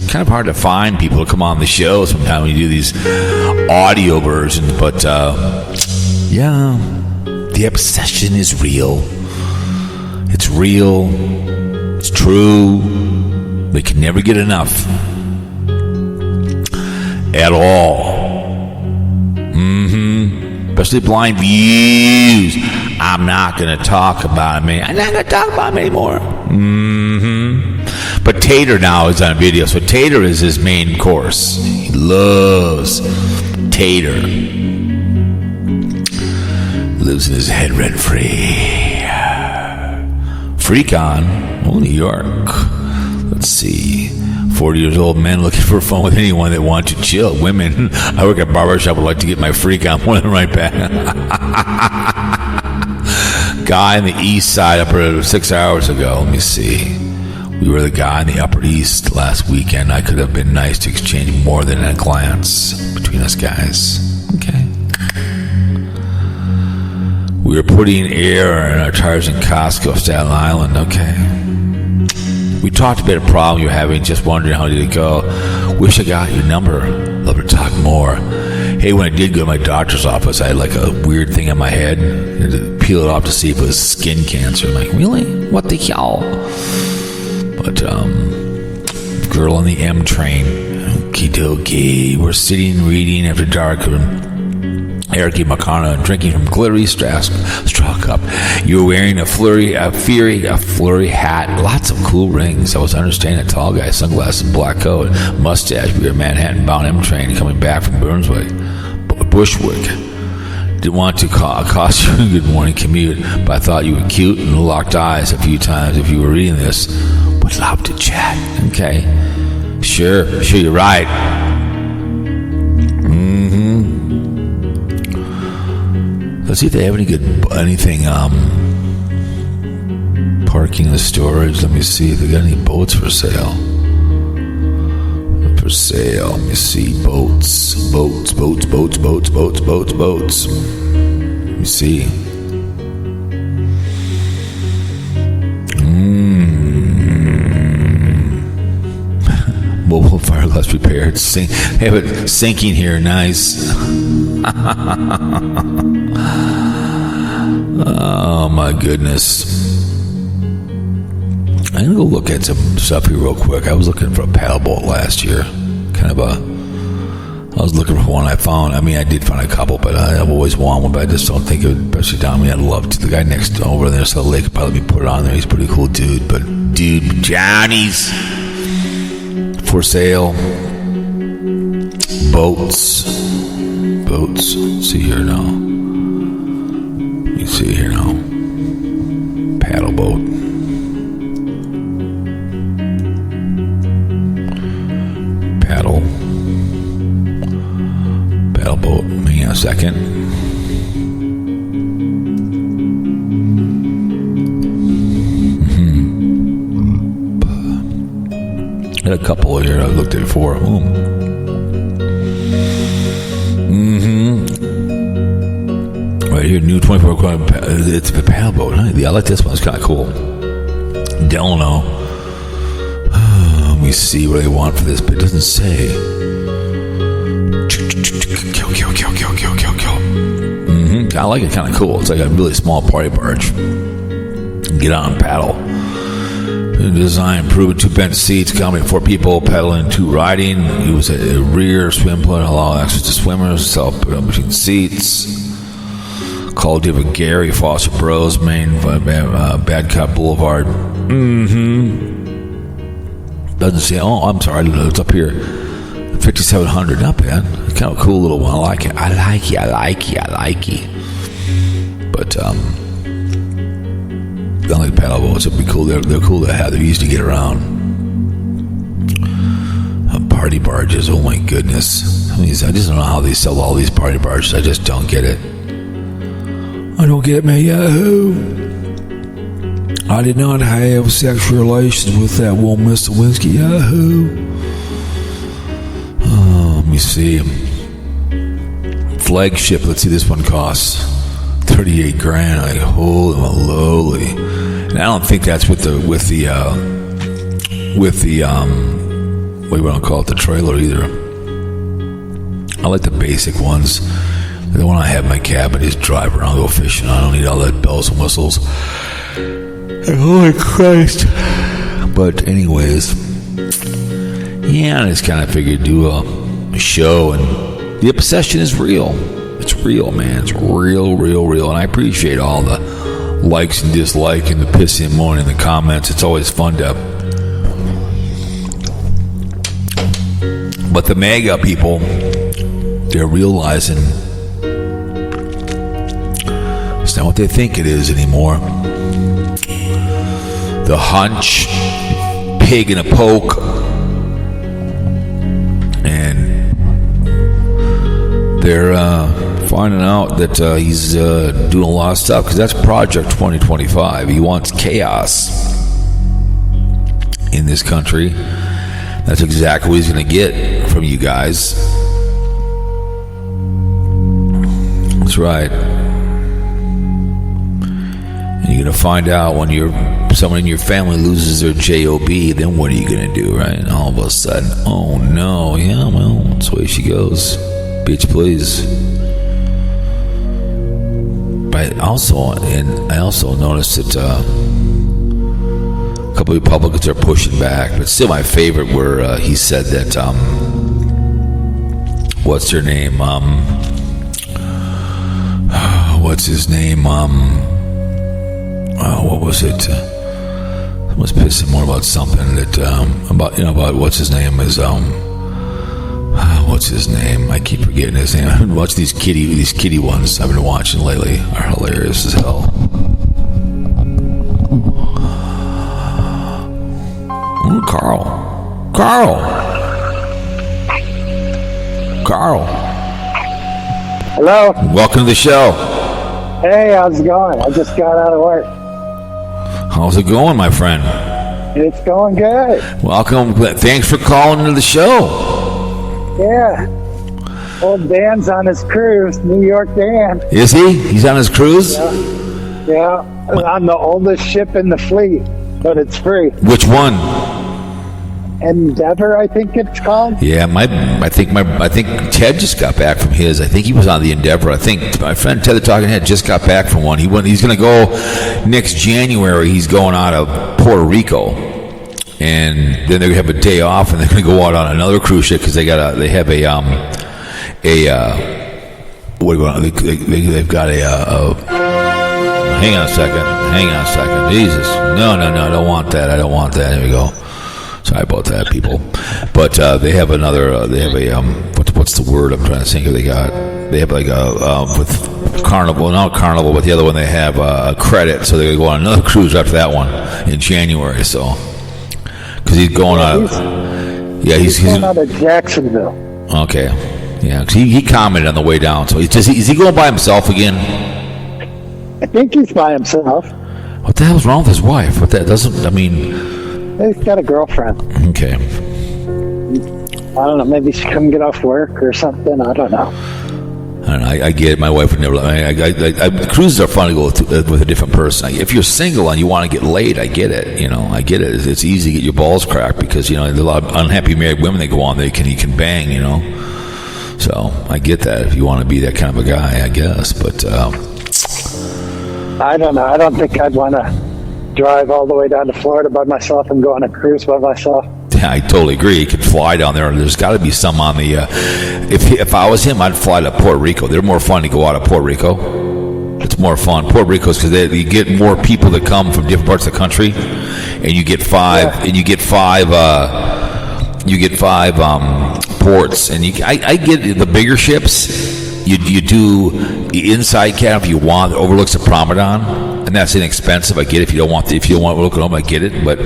Kind of hard to find people to come on the show sometimes when you do these audio versions, but yeah, the obsession is real. It's real. It's true. They can never get enough. At all. Especially Blind Views. I'm not going to talk about him. I'm not going to talk about him anymore. But Tater now is on video. So Tater is his main course. He loves Tater. Lives in his head rent free. Freak on. Oh, New York. Let's see. 40 years old men looking for fun with anyone that wants to chill. Women, I work at a barbershop, would like to get my freak on. One of them right back. Guy on the east side up there 6 hours ago. Let me see. We were the guy in the Upper East last weekend. I could have been nice to exchange more than a glance between us guys. Okay. We were putting air in our tires in Costco, Staten Island. Okay. We talked about a problem you're having, just wondering how did it go. Wish I got your number. Love to talk more. Hey, when I did go to my doctor's office, I had like a weird thing on my head. I had to peel it off to see if it was skin cancer. I'm like, really? What the hell? But, girl on the M train. Okie dokie. We're sitting, reading after dark. Eric Makana and drinking from glittery straw cup. You're wearing a flurry hat, lots of cool rings. I was understanding a tall guy, sunglasses, black coat, mustache. We were Manhattan-bound M train coming back from Bushwick. Didn't want to cost you a good morning commute, but I thought you were cute and locked eyes a few times if you were reading this. Would love to chat. Okay, sure, you're right. Let's see if they have anything parking in the storage. Let me see if they got any boats for sale. Let me see boats. Let me see. Mobile fiberglass prepared. Have it sinking here. Nice. Oh my goodness. I'm gonna go look at some stuff here real quick. I was looking for a paddle boat last year. I was looking for one I found. I mean, I did find a couple, but I've always wanted one, but I just don't think it would, especially down me. I'd love to. The guy next over there, so the lake could probably put it on there. He's a pretty cool dude, but Johnny's for sale. Boats. See here now. You see here now. Paddle boat. Paddle boat. Hang on a second. Got a couple here. I looked at it for. Right here, new 24 hour. It's a paddle boat. Huh? Yeah, I like this one. It's kind of cool. Delano. Let me see what they want for this, but it doesn't say. Kill. I like it. Kind of cool. It's like a really small party barge. Get on and paddle. Design proven 2 bench seats, accommodate 4 people, paddling 2 riding. Use a rear swim pool, allow access to swimmers, self put up between seats. Call of Duty Gary Foster Bros, Main Bad Cop Boulevard. Doesn't say. Oh, I'm sorry. It's up here. 5700. Not bad. It's kind of a cool little one. I like it. I like it. But I like paddle boats. It'd be cool. They're cool to have. They're easy to get around. Party barges. Oh my goodness. I just don't know how they sell all these party barges. I just don't get it. I don't get me. Yahoo! I did not have sexual relations with that woman, Mr. Winsky. Yahoo! Oh, let me see. Flagship. Let's see. This one costs $38,000. Like, holy moly! And I don't think that's with the with the we don't call it the trailer either. I like the basic ones. The one I have in my cabin is drive around, go fishing. I don't need all that bells and whistles. Holy Christ. But anyways, yeah, I just kind of figured do a show, and the obsession is real. It's real, man. It's real, and I appreciate all the likes and dislikes and the pissing and moaning in the comments. It's always fun to. But the MAGA people, they're realizing it's not what they think it is anymore. The hunch, pig in a poke, and they're finding out that he's doing a lot of stuff, because that's Project 2025. He wants chaos in this country. That's exactly what he's going to get from you guys. That's right. And you're going to find out when someone in your family loses their job, then what are you going to do, right? And all of a sudden, oh no, yeah, well, that's the way she goes. Bitch, please. But I also noticed that a couple of Republicans are pushing back, but still my favorite where he said that what's her name? What's his name? What was it? I was pissing more about something that about what's his name is what's his name? I keep forgetting his name. I've been watching these kitty ones I've been watching lately are hilarious as hell. Ooh, Carl. Hello. Welcome to the show. Hey, how's it going? I just got out of work. How's it going, my friend? It's going good. Welcome. Thanks for calling into the show. Yeah. Old Dan's on his cruise, New York Dan. Is he? He's on his cruise? Yeah. On the oldest ship in the fleet, but it's free. Which one? Endeavor, I think it's called. Yeah, I think Ted just got back from his. I think he was on the Endeavor. I think my friend Ted the Talking Head just got back from one. He's going to go next January. He's going out of Puerto Rico, and then they're going to have a day off, and they're going to go out on another cruise ship because they've got a hang on a second. Jesus, no, I don't want that. Here we go. Sorry about that, people. But they have another. They have a what's the word I'm trying to think of? They have like a with Carnival, not Carnival, but the other one they have a credit, so they're gonna go on another cruise after that one in January. So because he's going out. He's going out of Jacksonville. Okay, yeah. Cause he commented on the way down. So is he going by himself again? I think he's by himself. What the hell's wrong with his wife? What that doesn't? I mean. He's got a girlfriend. Okay. I don't know. Maybe she couldn't get off work or something. I don't know. I get it. My wife would never. Cruises are fun to go with a different person. If you're single and you want to get laid, I get it. I get it. It's easy to get your balls cracked because there's a lot of unhappy married women that go on there. You can bang. So I get that if you want to be that kind of a guy, I guess. But I don't know. I don't think I'd want to drive all the way down to Florida by myself and go on a cruise by myself. Yeah, I totally agree. You could fly down there. There's got to be some on the. If I was him, I'd fly to Puerto Rico. They're more fun to go out of Puerto Rico. It's more fun. Puerto Rico's because you get more people that come from different parts of the country, and you get five. Yeah. And you get five ports. And I get the bigger ships. You do the inside cabin if you want. It overlooks the Promenade. And that's inexpensive. I get it. If you don't want to look at home, I get it. But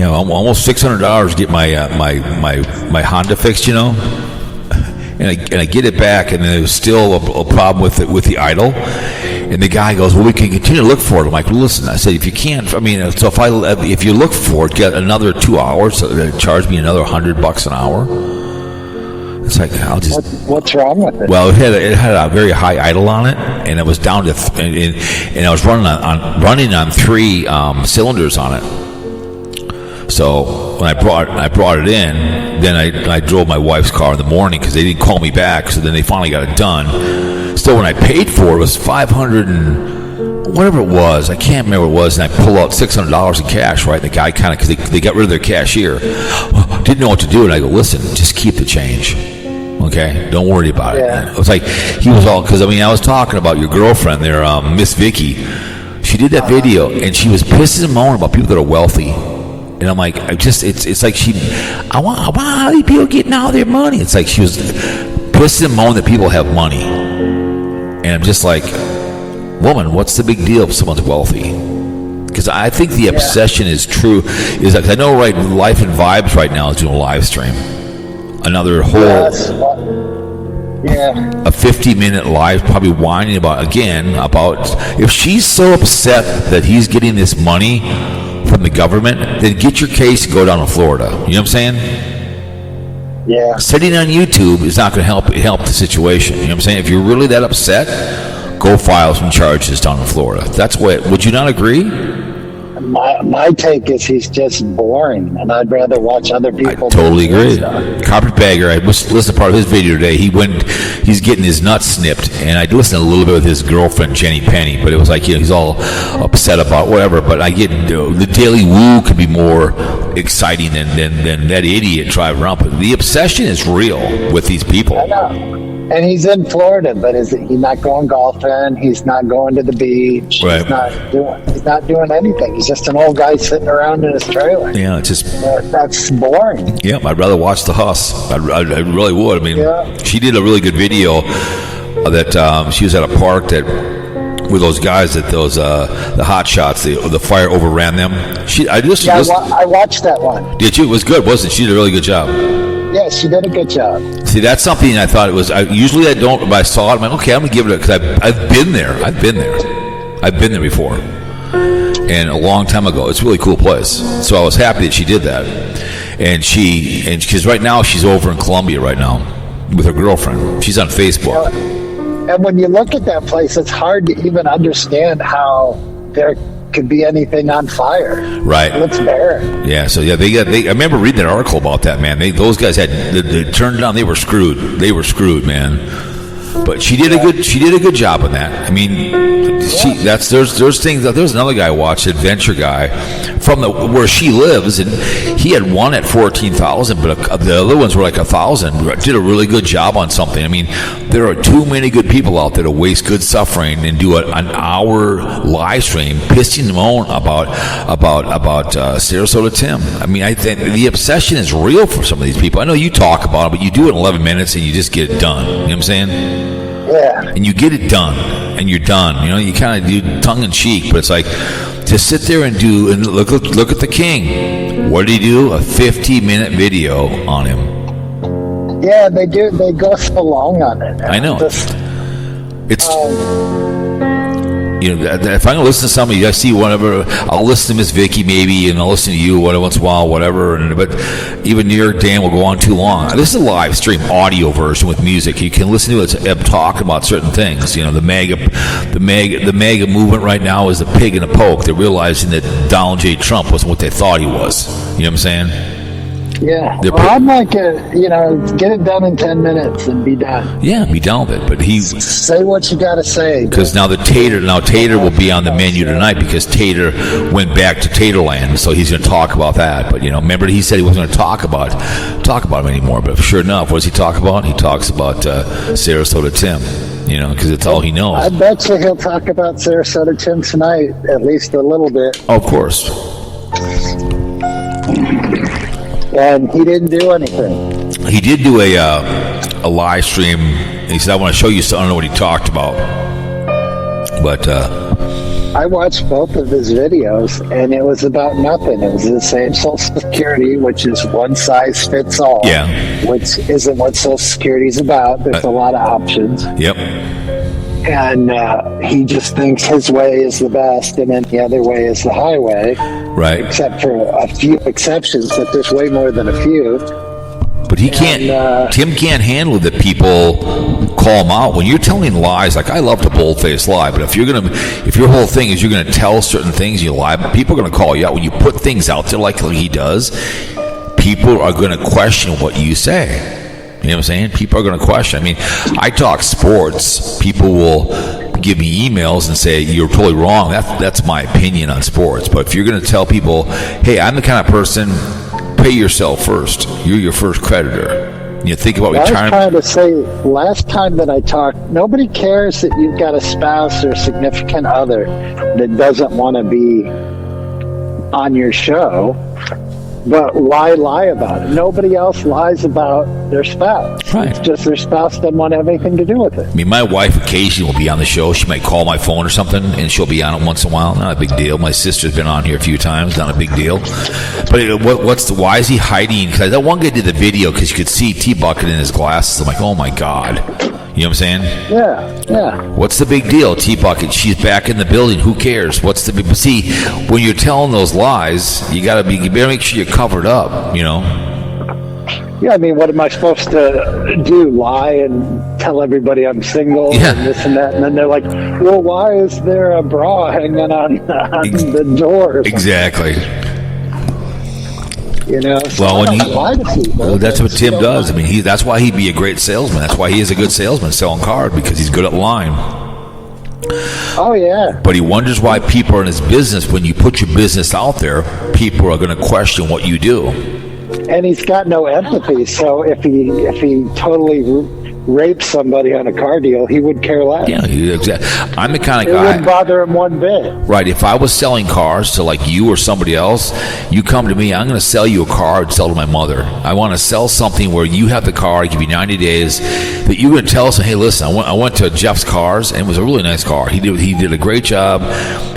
almost $600 to get my Honda fixed. And I get it back, and there's still a problem with the idle. And the guy goes, "Well, we can continue to look for it." I'm like, "Well, listen," I said, "if you can't, so if you look for it, get another 2 hours, so they charge me another $100 an hour." It's like, I'll just... What's wrong with it? Well, it had a very high idle on it, and it was down to... and I was running on 3 cylinders on it. So when I brought it in, then I drove my wife's car in the morning because they didn't call me back, so then they finally got it done. So when I paid for it was $500 and whatever it was, I can't remember what it was, and I pulled out $600 in cash, right? The guy kind of, because they got rid of their cashier, didn't know what to do, and I go, listen, just keep the change, okay? Don't worry about it. It was like, he was all, because I mean, I was talking about your girlfriend there, Miss Vicky. She did that video, and she was pissing and moaning about people that are wealthy. And I'm like, it's like I want how many people getting all their money? It's like she was pissing and moaning that people have money. And I'm just like, woman, what's the big deal if someone's wealthy? Because I think the obsession is true. Is like, I know, right? Life and Vibes right now is doing a live stream. Another whole, a 50-minute live, probably whining about if she's so upset that he's getting this money from the government, then get your case and go down to Florida. You know what I'm saying? Yeah. Sitting on YouTube is not going to help the situation. You know what I'm saying? If you're really that upset, go file some charges down in Florida. That's what. Would you not agree? My take is he's just boring, and I'd rather watch other people. I totally agree. Carpetbagger, I listened to part of his video today. He's getting his nuts snipped, and I listened a little bit with his girlfriend Jenny Penny, but it was like, he's all upset about whatever. But I get the Daily Woo could be more exciting than that idiot driving around. But the obsession is real with these people. I know. And he's in Florida, but he's not going golfing. He's not going to the beach. Right. He's not doing anything. He's just an old guy sitting around in his trailer. Yeah, it's just that's boring. Yeah, I'd rather watch the Huss. I really would. I mean, she did a really good video that she was at a park with those guys the hot shots, the fire overran them. I watched that one. Did you? It was good, wasn't it? She did a really good job. Yeah, she did a good job. See, that's something I thought it was. Usually I don't, but I saw it. I'm like, okay, I'm gonna give it a, because I've been there. I've been there before, and a long time ago. It's a really cool place. So I was happy that she did that, and because right now she's over in Colombia right now with her girlfriend. She's on Facebook. And when you look at that place, it's hard to even understand how there could be anything on fire. Right. It looks bare. Yeah. So yeah, I remember reading that article about that, man. Those guys they turned down. They were screwed. Man. But she did a good job on that. I mean, there's things. There's another guy I watched, adventure guy, from where she lives, and he had one at 14,000, but the other ones were like 1,000. Did a really good job on something. I mean, there are too many good people out there to waste good suffering and do an hour live stream pissing them on about Sarasota Tim. I mean, I think the obsession is real for some of these people. I know you talk about it, but you do it in 11 minutes and you just get it done. You know what I'm saying? Yeah. And you get it done, and you're done. You know, you kind of do tongue in cheek, but it's like to sit there and look at the king. What did he do? A 50-minute video on him. Yeah, they do. They go so long on it. I know. You know, if I'm gonna listen to somebody, I see whatever. I'll listen to Miss Vicky maybe, and I'll listen to you once in a while, whatever. But even New York Dan will go on too long. This is a live stream audio version with music. You can listen to it talk about certain things. You know, the MAGA movement right now is the pig in a poke. They're realizing that Donald J. Trump wasn't what they thought he was. You know what I'm saying? Yeah. I'm like, get it done in 10 minutes and be done. Yeah, be done with it. But say what you got to say. Because now Tater will be on the menu tonight because Tater went back to Taterland, so he's going to talk about that. But remember he said he wasn't going to talk about him anymore. But sure enough, what does he talk about? He talks about Sarasota Tim. Because it's all he knows. I bet you he'll talk about Sarasota Tim tonight, at least a little bit. Oh, of course. And he didn't do anything. He did do a live stream. He said, I want to show you something. I don't know what he talked about. But I watched both of his videos, and it was about nothing. It was the same Social Security, which is one size fits all. Yeah. Which isn't what Social Security is about. There's a lot of options. Yep. And he just thinks his way is the best, and then the other way is the highway. Right. Except for a few exceptions, but there's way more than a few. But he can't. Tim can't handle that people call him out when you're telling lies. Like, I love to bold-faced lie, but if your whole thing is you're gonna tell certain things, you lie, people are gonna call you out when you put things out there like he does. People are gonna question what you say. You know what I'm saying? People are gonna question. I mean, I talk sports. People will give me emails and say you're totally wrong. That's my opinion on sports. But if you're gonna tell people, hey, I'm the kind of person. Pay yourself first. You're your first creditor. You think about retirement. I was trying to say, last time that I talked, nobody cares that you've got a spouse or significant other that doesn't want to be on your show. But why lie about it? Nobody else lies about their spouse. Right. It's just their spouse doesn't want to have anything to do with it. I mean, my wife occasionally will be on the show. She might call my phone or something, and she'll be on it once in a while. Not a big deal. My sister's been on here a few times. Not a big deal. But why is he hiding? Because that one guy did the video because you could see T-Bucket in his glasses. I'm like, oh, my God. You know what I'm saying? Yeah. What's the big deal? T-Bucket, she's back in the building. Who cares? What's the big... See, when you're telling those lies, you better make sure you're covered up, you know? Yeah, I mean, what am I supposed to do? Lie and tell everybody I'm single and this and that? And then they're like, well, why is there a bra hanging on the door? Exactly. You know, so that's what Tim does. I mean, that's why he'd be a great salesman. That's why he is a good salesman selling cars, because he's good at lying. Oh, yeah. But he wonders why people are in his business. When you put your business out there, people are going to question what you do. And he's got no empathy. So if he totally raped somebody on a car deal, he would care less. Yeah, exactly. I'm the kind of guy. It wouldn't bother him one bit. Right. If I was selling cars to like you or somebody else, you come to me, I'm going to sell you a car I'd sell to my mother. I want to sell something where you have the car, I give you 90 days, that you're going to tell us, hey, listen, I went to Jeff's Cars, and it was a really nice car. He did a great job.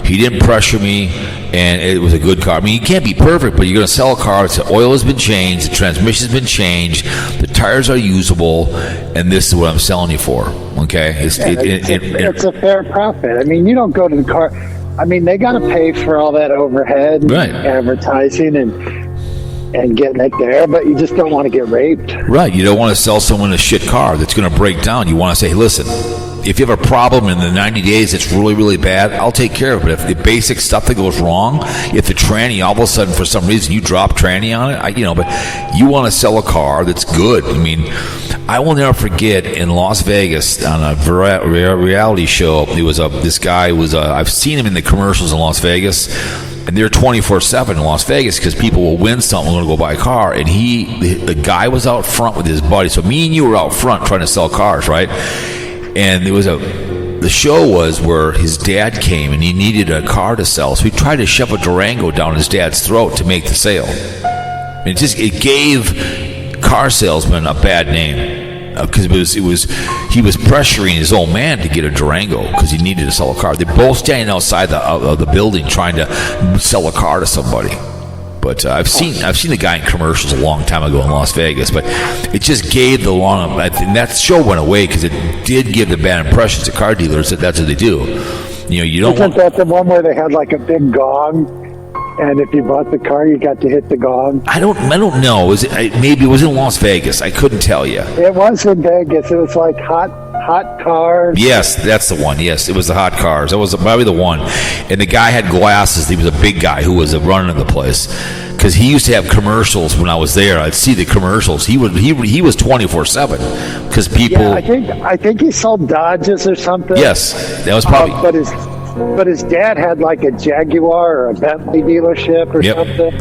He didn't pressure me, and it was a good car. I mean, you can't be perfect, but you're going to sell a car. The oil has been changed, the transmission's been changed, the tires are usable, and this is what I'm selling you for. Okay, it's a fair profit. I mean, you don't go to the car. I mean, they got to pay for all that overhead, right, advertising and getting it there, but you just don't want to get raped. Right. You don't want to sell someone a shit car that's going to break down. You want to say, hey, listen, if you have a problem in the 90 days it's really, really bad, I'll take care of it. If the basic stuff that goes wrong, if the tranny, all of a sudden, for some reason, you drop tranny on it, but you want to sell a car that's good. I mean, I will never forget in Las Vegas on a reality show, it was this guy I've seen him in the commercials in Las Vegas, and they're 24/7 in Las Vegas because people will win something, going to go buy a car, and the guy was out front with his buddy. So me and you were out front trying to sell cars, right? And the show was where his dad came and he needed a car to sell, so he tried to shove a Durango down his dad's throat to make the sale. And it gave car salesmen a bad name because he was pressuring his old man to get a Durango because he needed to sell a car. They're both standing outside of the building trying to sell a car to somebody. But I've seen the guy in commercials a long time ago in Las Vegas, but it just gave and that show went away because it did give the bad impressions to car dealers that that's what they do. You don't. Isn't that the one where they had like a big gong, and if you bought the car, you got to hit the gong? I don't know. Maybe it was in Las Vegas. I couldn't tell you. It was in Vegas. It was like hot cars. Yes, that's the one. Yes, it was the hot cars. That was probably the one. And the guy had glasses. He was a big guy who was running the place because he used to have commercials when I was there. I'd see the commercials. He was 24/7 because people. Yeah, I think he sold Dodges or something. Yes, that was probably. But his dad had like a Jaguar or a Bentley dealership or something.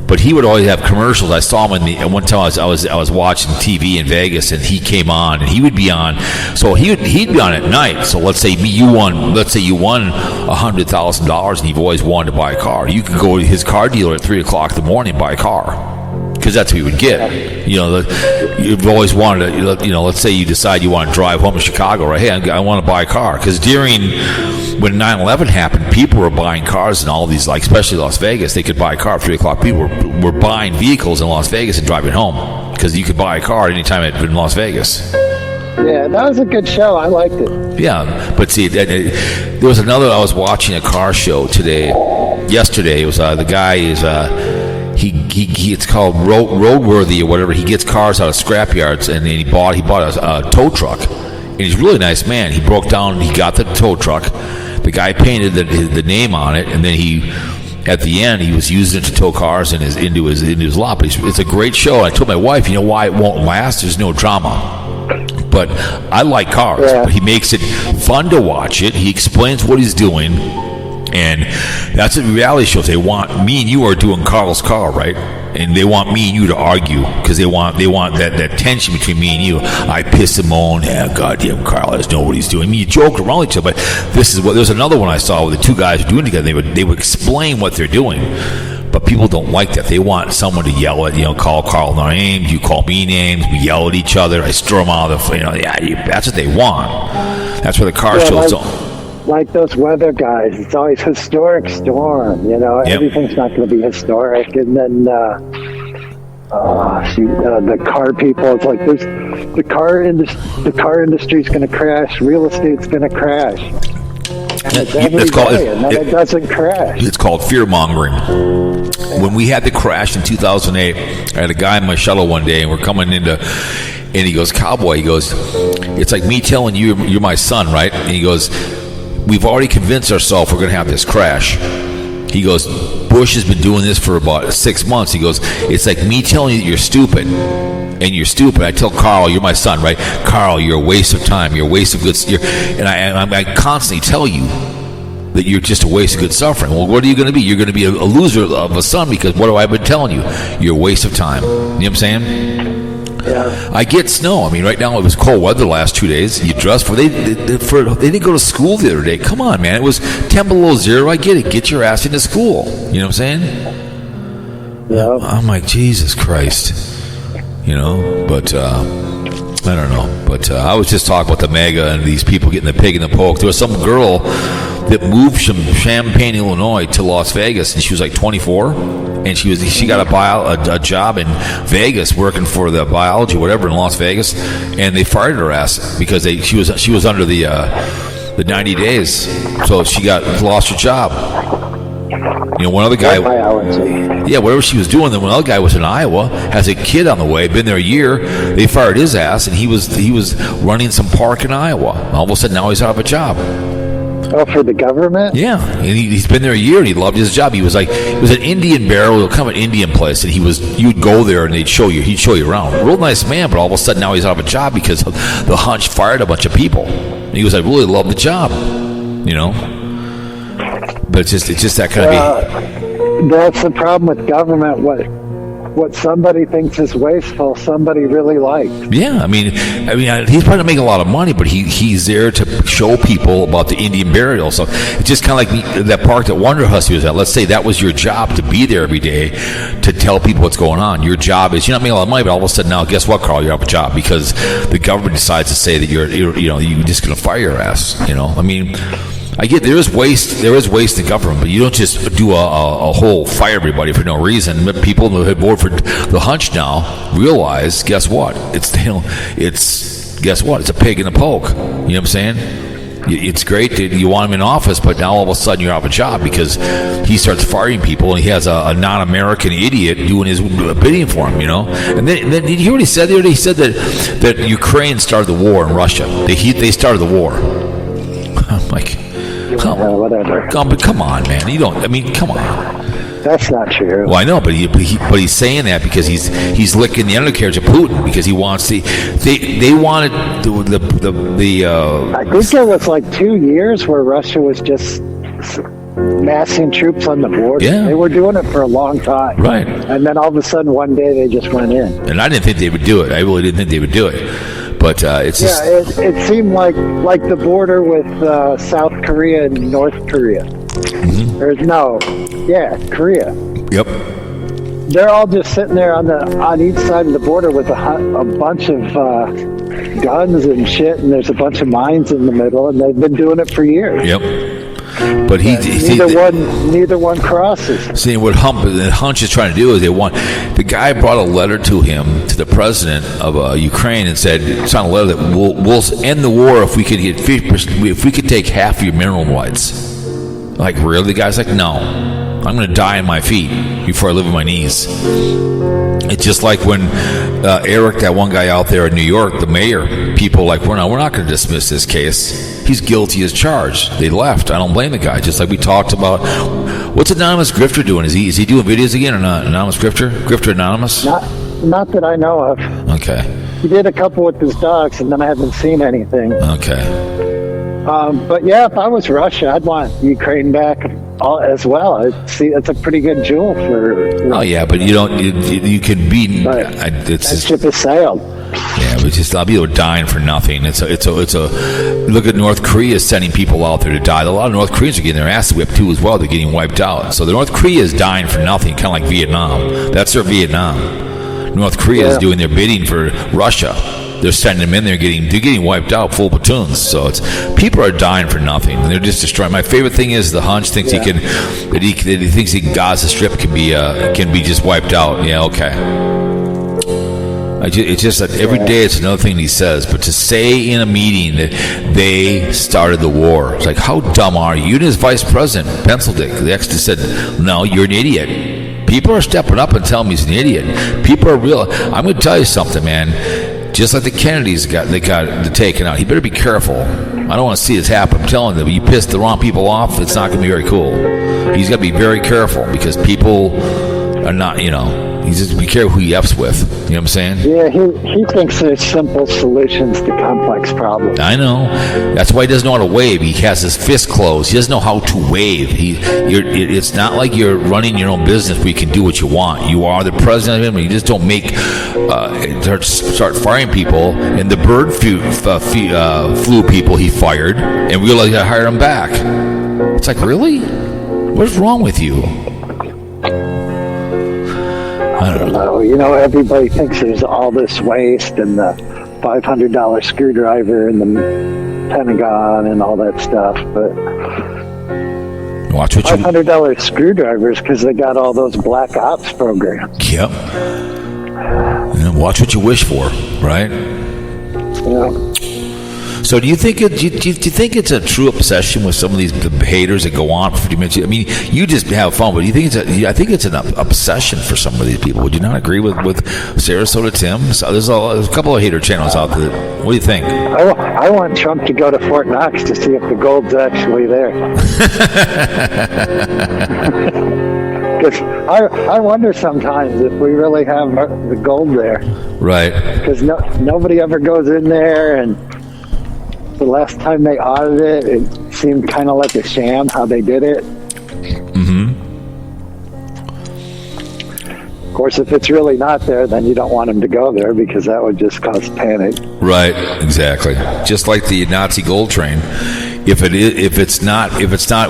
But he would always have commercials. I saw him one time I was watching TV in Vegas, and he came on, and he would be on. So he'd be on at night. So let's say you won $100,000, and you've always wanted to buy a car. You could go to his car dealer at 3:00 in the morning and buy a car. Because that's what you would get. You've always wanted to, let's say you decide you want to drive home to Chicago, right? Hey, I want to buy a car. Because when 9/11 happened, people were buying cars in all these, like, especially Las Vegas. They could buy a car at 3:00. People were buying vehicles in Las Vegas and driving home. Because you could buy a car anytime in Las Vegas. Yeah, that was a good show. I liked it. Yeah, but see, there was another, I was watching a car show yesterday. It was, the guy is... it's called roadworthy or whatever. He gets cars out of scrap yards, and then he bought a tow truck. And he's a really nice man. He broke down. He got the tow truck. The guy painted the name on it, and then at the end, he was using it to tow cars into his lot. But it's a great show. I told my wife, you know why it won't last? There's no drama. But I like cars. Yeah. But he makes it fun to watch it. He explains what he's doing. And that's what reality shows. They want me and you are doing Carl's car, right? And they want me and you to argue because they want that tension between me and you. I piss him on. Yeah, goddamn, Carl doesn't know what he's doing. I mean, you joke around with each other, but there's another one I saw where the two guys are doing together. They would explain what they're doing. But people don't like that. They want someone to yell at, call Carl names. You call me names. We yell at each other. I storm out of the, that's what they want. That's where the car shows don't. Like those weather guys, it's always historic storm. Yep. Everything's not going to be historic. And then the car people, it's like the car industry's going to crash. Real estate's going to crash. It doesn't crash. It's called fear mongering. When we had the crash in 2008, I had a guy in my shuttle one day, and we're coming into, and he goes, "Cowboy," he goes, "it's like me telling you you're my son, right?" And he goes, "We've already convinced ourselves we're going to have this crash." He goes, "Bush has been doing this for about 6 months." He goes, "It's like me telling you that you're stupid, and you're stupid. I tell Carl, you're my son, right? Carl, you're a waste of time. You're a waste of good. And I constantly tell you that you're just a waste of good suffering. Well, what are you going to be? You're going to be a loser of a son because what have I been telling you? You're a waste of time." You know what I'm saying? Yeah. I get snow. I mean, right now it was cold weather the last 2 days. You dress they didn't go to school the other day. Come on, man. It was 10 below zero. I get it. Get your ass into school. You know what I'm saying? Yeah. I'm like, Jesus Christ. But I don't know. But I was just talking about the MAGA and these people getting the pig in the poke. There was some girl that moved from Champaign, Illinois to Las Vegas, and she was like 24, and she got a job in Vegas working for the biology whatever in Las Vegas, and they fired her ass because she was under the 90 days, so she lost her job. One other guy, whatever she was doing. Then one other guy was in Iowa, has a kid on the way, been there a year. They fired his ass, and he was running some park in Iowa. All of a sudden, now he's out of a job. Oh, for the government? Yeah, and he's been there a year, and he loved his job. He was like, it was an Indian burial, it'll come an Indian place, and you'd go there, and he'd show you around. Real nice man, but all of a sudden now he's out of a job because the hunch fired a bunch of people. And he was like, really love the job, But it's just that kind of. That's the problem with government. What somebody thinks is wasteful, somebody really likes. Yeah, I mean, he's probably making a lot of money, but he's there to show people about the Indian burial. So it's just kind of like that park that Wonder Hussey was at. Let's say that was your job to be there every day to tell people what's going on. Your job is you're not making a lot of money, but all of a sudden now, guess what, Carl? You're out of a job because the government decides to say that you're just going to fire your ass. I mean. I get there is waste in government, but you don't just do a whole fire everybody for no reason. But people who have voted for the hunch now realize, guess what? It's a pig in the poke. You know what I'm saying? It's great that you want him in office, but now all of a sudden you're out of a job because he starts firing people, and he has a non-American idiot doing his bidding for him. And then did you hear what he said the other day? He said that Ukraine started the war in Russia. They started the war. I'm like. Whatever. Come on, man. You don't. I mean, come on. That's not true. Well, I know, but he's saying that because he's licking the undercarriage of Putin because he wants they wanted the. I think there was like 2 years where Russia was just massing troops on the border. Yeah. They were doing it for a long time. Right. And then all of a sudden, one day, they just went in. And I didn't think they would do it. I really didn't think they would do it. But it's just... Yeah, it seemed like the border with South Korea and North Korea. Mm-hmm. Korea. Yep. They're all just sitting there on each side of the border with a bunch of guns and shit, and there's a bunch of mines in the middle, and they've been doing it for years. Yep. But neither one crosses. See, what Hunch is trying to do is the guy brought a letter to him, to the president of Ukraine, and said, it's on a letter that we'll end the war if we could get 50%, if we could take half of your mineral rights. Like, really? The guy's like, no, I'm going to die on my feet before I live on my knees. It's just like when Eric, that one guy out there in New York, the mayor, people like, we're not going to dismiss this case. He's guilty as charged. They left. I don't blame the guy. Just like we talked about. What's Anonymous Grifter doing? Is he doing videos again or not? Anonymous Grifter? Grifter Anonymous? Not that I know of. Okay. He did a couple with his dogs, and then I haven't seen anything. Okay. But yeah, if I was Russia, I'd want Ukraine back as well. It's a pretty good jewel for. Oh yeah, but you don't. You can be. That ship has sailed. Yeah, but just a lot of people are dying for nothing. It's a. Look at North Korea sending people out there to die. A lot of North Koreans are getting their asses whipped too as well. They're getting wiped out. So the North Korea is dying for nothing, kind of like Vietnam. That's their Vietnam. North Korea is doing their bidding for Russia. They're sending them in there, they're getting wiped out, full platoons. So people are dying for nothing. They're just destroying. My favorite thing is the hunch thinks he thinks Gaza Strip can be just wiped out. Yeah, okay. It's just that every day it's another thing he says. But to say in a meeting that they started the war, it's like, how dumb are you? And his vice president, Pencildick, the ex just said, no, you're an idiot. People are stepping up and telling me he's an idiot. People are real. I'm going to tell you something, man. Just like the Kennedys got taken out. He better be careful. I don't want to see this happen. I'm telling you, you piss the wrong people off, it's not going to be very cool. He's got to be very careful because people are not, he's just be careful who he F's with. You know what I'm saying? Yeah, he thinks there's simple solutions to complex problems. I know. That's why he doesn't know how to wave. He has his fist closed. He doesn't know how to wave. It's not like you're running your own business where you can do what you want. You are the president of it. You just don't start firing people. And the bird flu people he fired and realized I hired them back. It's like, really? What's wrong with you? I don't know. Everybody thinks there's all this waste and the $500 screwdriver in the Pentagon and all that stuff, but watch what $500 screwdrivers because they got all those black ops programs. Yep. Watch what you wish for, right? Yeah. So do you think it's a true obsession with some of these haters that go on for 50 minutes? I mean, you just have fun, but do you think I think it's an obsession for some of these people. Would you not agree with Sarasota Tim? So there's a couple of hater channels out there. What do you think? I want Trump to go to Fort Knox to see if the gold's actually there. Because I wonder sometimes if we really have the gold there. Right. Because nobody ever goes in there, and the last time they audited it, it seemed kind of like a sham how they did it. Mm-hmm. Of course, if it's really not there, then you don't want them to go there because that would just cause panic. Right, exactly. Just like the Nazi gold train. If it's not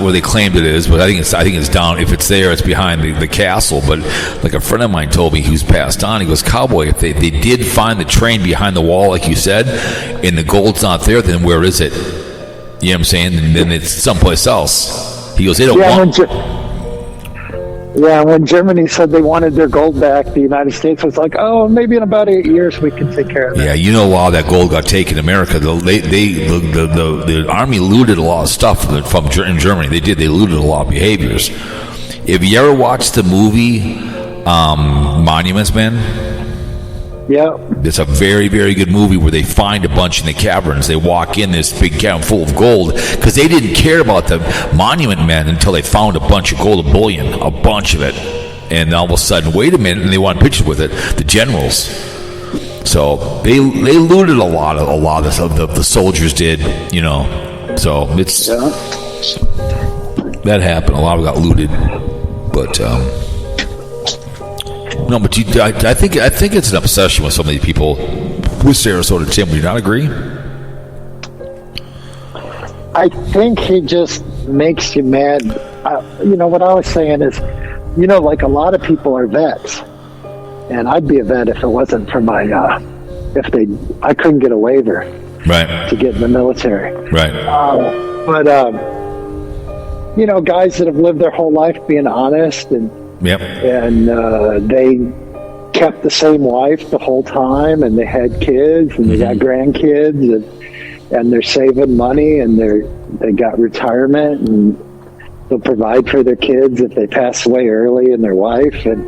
where they claimed it is, but I think it's down. If it's there, it's behind the castle. But like a friend of mine told me who's passed on, he goes, Cowboy, if they did find the train behind the wall, like you said, and the gold's not there, then where is it? You know what I'm saying? And then it's someplace else. He goes, they don't want. When Germany said they wanted their gold back, the United States was like, oh, maybe in about 8 years we can take care of it. Yeah, a lot of that gold got taken in America. The Army looted a lot of stuff from in Germany. They looted a lot of behaviors. Have you ever watched the movie Monuments Men? Yeah. It's a very, very good movie where they find a bunch in the caverns. They walk in this big cavern full of gold because they didn't care about the monument men until they found a bunch of gold bullion, a bunch of it. And all of a sudden, wait a minute, and they want pictures with it, the generals. So they looted a lot of the soldiers did, So it's that happened. A lot of it got looted. But no, but I think it's an obsession with some of these people with Sarasota Tim. Do you not agree? I think he just makes you mad. What I was saying is, like a lot of people are vets, and I'd be a vet if it wasn't for my I couldn't get a waiver right to get in the military. Right. But guys that have lived their whole life being honest and. Yep. And they kept the same wife the whole time, and they had kids, and they got grandkids, and they're saving money, and they got retirement, and They'll provide for their kids if they pass away early, and their wife. And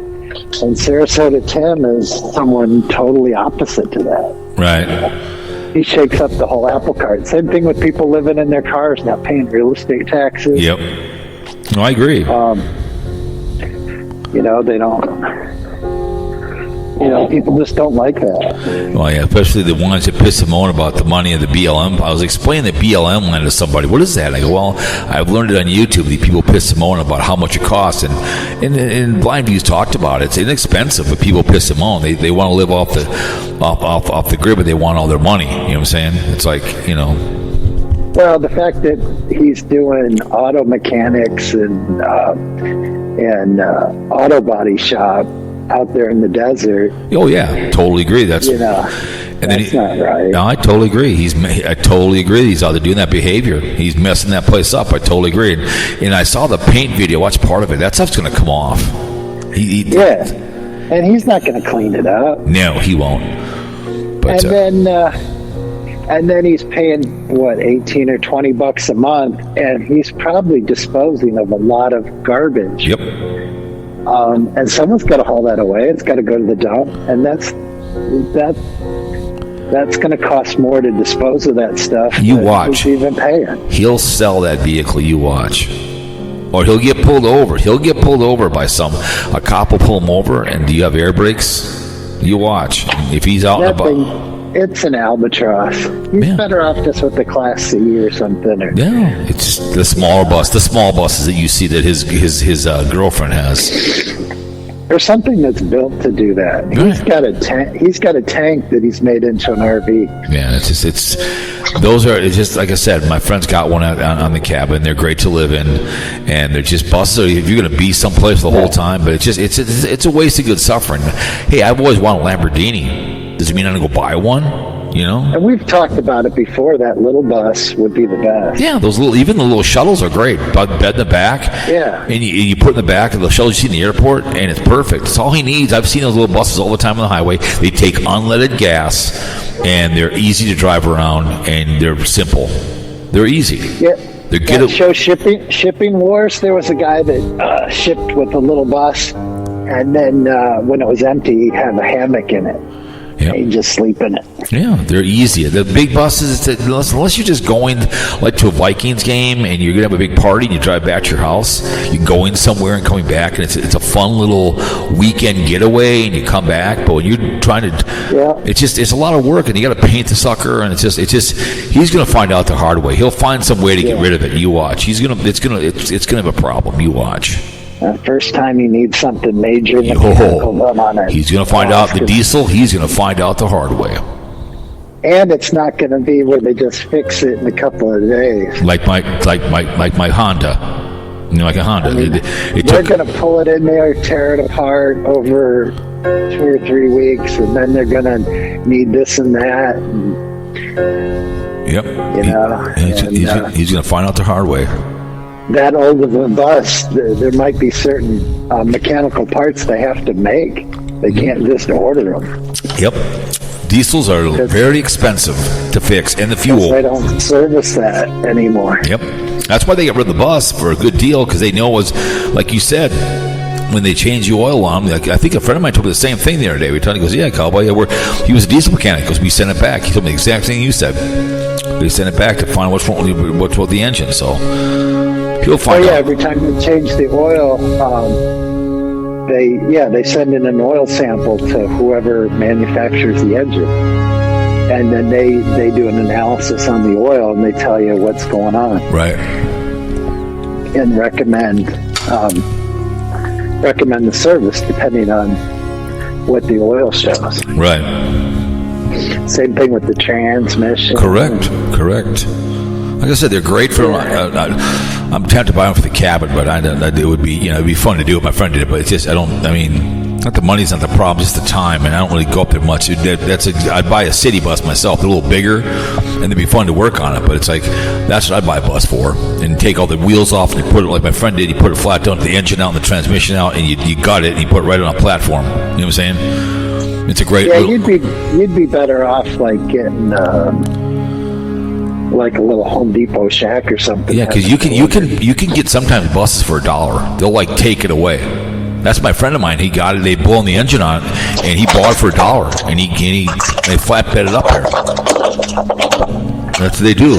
Sarasota Tim is someone totally opposite to that. Right. He shakes up the whole apple cart. Same thing with people living in their cars, not paying real estate taxes. Yep. No, I agree. You know, they don't. You know, people just don't like that. Well, yeah, especially the ones that piss them on about the money of the BLM. I was explaining the BLM line to somebody. What is that? I go, well, I've learned it on YouTube. The people piss them on about how much it costs. And Blind Views talked about it. It's inexpensive, but people piss them on. They want to live off the grid, but they want all their money. You know what I'm saying? It's like, you know. Well, the fact that he's doing auto mechanics and auto body shop out there in the desert. Oh yeah, totally agree. That's, you know, and that's not right. No, I totally agree. I totally agree. He's out there doing that behavior. He's messing that place up. I totally agree. And I saw the paint video. Watch part of it. That stuff's going to come off. Yeah, and he's not going to clean it up. No, he won't. But, and then he's paying what, $18 or $20 a month, and he's probably disposing of a lot of garbage. Yep. And someone's got to haul that away. It's got to go to the dump, and that's going to cost more to dispose of that stuff. You watch. Who's even paying? He'll sell that vehicle. You watch. Or he'll get pulled over. He'll get pulled over by a cop will pull him over. And do you have air brakes? You watch. If he's out and about. It's an albatross. He's better off just with the Class C or something. Yeah, it's just the smaller bus. The small buses that you see that his girlfriend has. There's something that's built to do that. He's got a tank. He's got a tank that he's made into an RV. Yeah, it's just like I said. My friend's got one on the cabin. They're great to live in, and they're just buses. If you're going to be someplace the whole time, but it's a waste of good suffering. Hey, I've always wanted a Lamborghini. Does it mean I'm going to go buy one? You know? And we've talked about it before. That little bus would be the best. Yeah, even the little shuttles are great. Bed in the back. Yeah. And you put in the back of the shuttles you see in the airport, and it's perfect. It's all he needs. I've seen those little buses all the time on the highway. They take unleaded gas, and they're easy to drive around, and they're simple. They're easy. Yeah. That show Shipping Wars, there was a guy that shipped with a little bus, and then when it was empty, he'd have a hammock in it. Yep. You just sleep in it. Yeah, they're easier. The big buses, unless you're just going like to a Vikings game and you're going to have a big party and you drive back to your house, you're going somewhere and coming back, and it's a fun little weekend getaway, and you come back. But when you're trying to, it's a lot of work, and you got to paint the sucker, and it's just he's going to find out the hard way. He'll find some way to get rid of it. You watch. It's going to have a problem. You watch. First time he needs something major, on it. He's going to find out the diesel. He's going to find out the hard way. And it's not going to be where they just fix it in a couple of days. Like my Honda. You know, like a Honda. I mean, they're going to pull it in there, tear it apart over 2 or 3 weeks, and then they're going to need this and that. Yep. He's going to find out the hard way. That old of a bus, there might be certain mechanical parts they have to make. They can't just order them. Yep. Diesels are very expensive to fix, and the fuel. They don't service that anymore. Yep. That's why they got rid of the bus for a good deal, because they know it was, like you said, when they change the oil on them. Like, I think a friend of mine told me the same thing the other day. He goes, yeah, Cowboy, he was a diesel mechanic. He goes, we sent it back. He told me the exact thing you said. They sent it back to find what's wrong with the engine, so... He'll find out. Every time they change the oil, they send in an oil sample to whoever manufactures the engine, and then they do an analysis on the oil, and they tell you what's going on, right? And recommend the service depending on what the oil shows. Right. Same thing with the transmission. Correct. Like I said, they're great for. I'm tempted to buy them for the cabin, but it would be, it'd be fun to do if my friend did it. But it's just, not the money's not the problem, just the time, and I don't really go up there much. I'd buy a city bus myself. They're a little bigger, and it'd be fun to work on it. But it's like that's what I'd buy a bus for, and take all the wheels off, and you put it like my friend did. He put it flat down, the engine out, and the transmission out, and you gut it, and you put it right on a platform. You know what I'm saying? It's a great. Yeah, you'd be better off like getting. like a little Home Depot shack or something. Yeah, because you can get sometimes buses for $1. They'll like take it away. That's my friend of mine. He got it. They blown the engine on it, and he bought it for $1. And they flatbed it up there. That's what they do.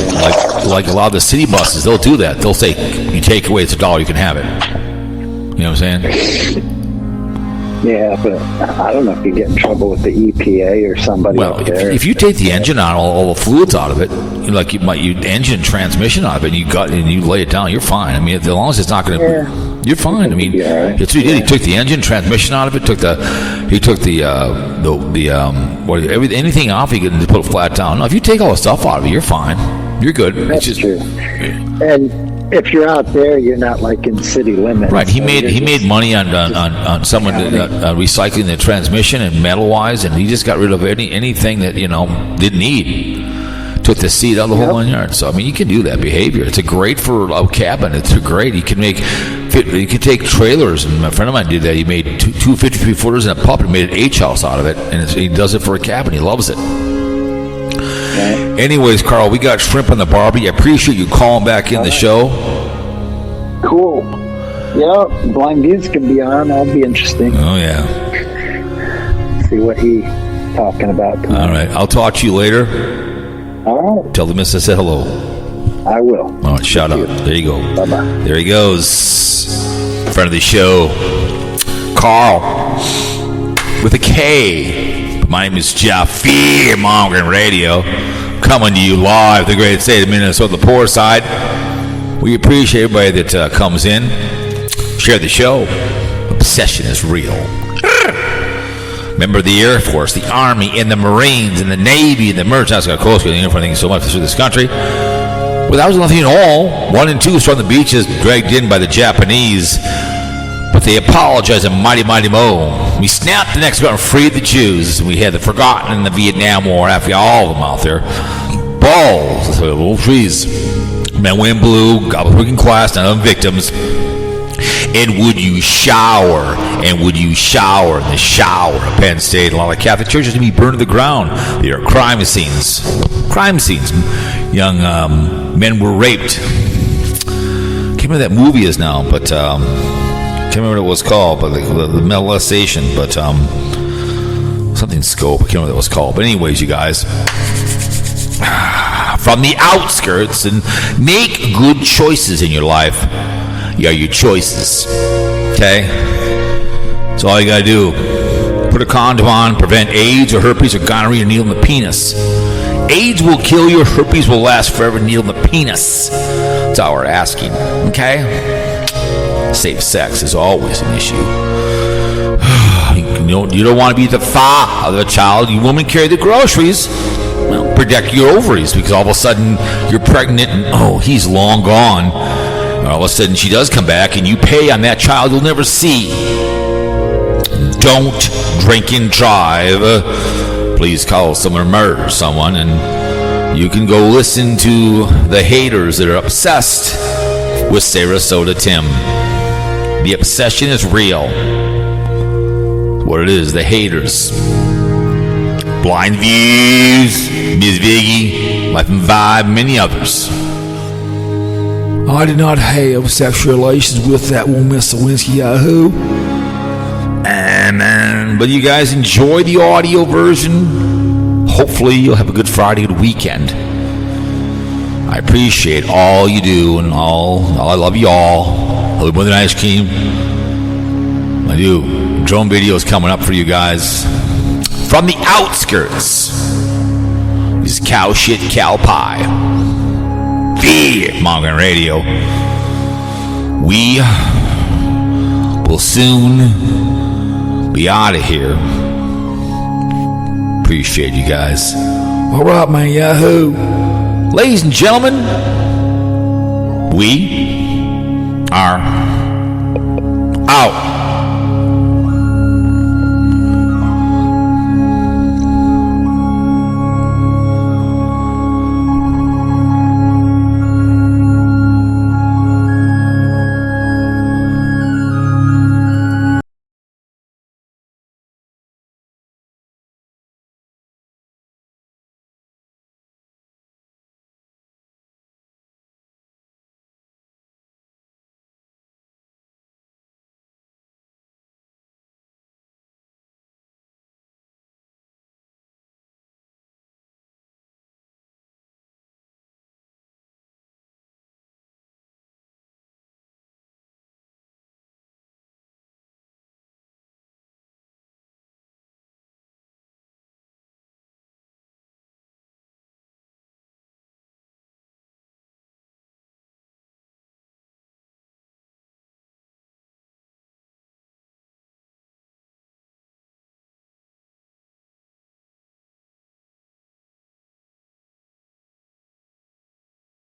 Like a lot of the city buses, they'll do that. They'll say, "You take it away, it's $1. You can have it." You know what I'm saying? Yeah, but I don't know if you get in trouble with the EPA or somebody. Well, up there. if you take the engine out, all the fluids out of it, like you engine and transmission out of it, and you lay it down, you're fine. I mean, as long as it's not going to, you're fine. I mean, right. That's what he did. He took the engine, transmission out of it. Anything off, he could put it flat down. No, if you take all the stuff out of it, you're fine. You're good. That's true. And if you're out there, you're not like in city limits. Right. He made money on someone recycling the transmission and metal wise, and he just got rid of anything that didn't need. Took the seat out of the whole 1 yard. So I mean, you can do that behavior. It's great for a cabin. It's great. You can take trailers, and my friend of mine did that. He made two 53-footers and a pup and made an H house out of it, and he does it for a cabin. He loves it. Anyways, Carl, we got shrimp on the barbie. I appreciate you calling back in the show. Cool. Yeah, Blind Views can be on. That'll be interesting. Oh, yeah. See what he's talking about tonight. All right. I'll talk to you later. All right. Tell the miss I said hello. I will. All right, shout out. There you go. Bye-bye. There he goes. Friend of the show, Carl, with a K. My name is Jeff, VIbe MZVICKY Radio, coming to you live, the great state of Minnesota, the poor side. We appreciate everybody that comes in. Share the show. Obsession is real. Member of the Air Force, the Army, and the Marines, and the Navy, and the Merchant Coast Guard, and everything so much through this country. Well, that was nothing at all. 1 and 2 from the beaches, dragged in by the Japanese. But they apologized a mighty, mighty mo. We snapped the next and freed the Jews. We had the forgotten in the Vietnam War, after all of them out there. Balls, little trees. Men went blue, got with working class, none of them victims. And would you shower in the shower of Penn State? A lot of Catholic churches to be burned to the ground. They are crime scenes. Young men were raped. Can't remember what that movie is now, but can't remember what it was called, but the molestation, but something scope. I can't remember what it was called. But anyways, you guys, from the outskirts, and make good choices in your life. Yeah, your choices. Okay? That's all you gotta do. Put a condom on, prevent AIDS or herpes or gonorrhea, or needle in the penis. AIDS will kill you, herpes will last forever, needle in the penis. That's all we're asking. Okay? Safe sex is always an issue. You don't want to be the father of a child. You women carry the groceries. Well, protect your ovaries, because all of a sudden you're pregnant and he's long gone. All of a sudden she does come back and you pay on that child you'll never see. Don't drink and drive. Please call someone or murder someone, and you can go listen to the haters that are obsessed with Sarasota Tim. The obsession is real. What it is, the haters. Blind Views, MZVICKY, Life and Vibe, many others. I did not have sexual relations with that woman, Miss Lewinsky, Yahoo. But you guys enjoy the audio version. Hopefully you'll have a good Friday, good weekend. I appreciate all you do, and I love you all. I love more than ice cream. I do. Drone videos coming up for you guys. From the outskirts. This is cow shit, cow pie. VIbe MZVICKY Radio. We will soon be out of here. Appreciate you guys. All right, man. Yahoo. Ladies and gentlemen, we are out.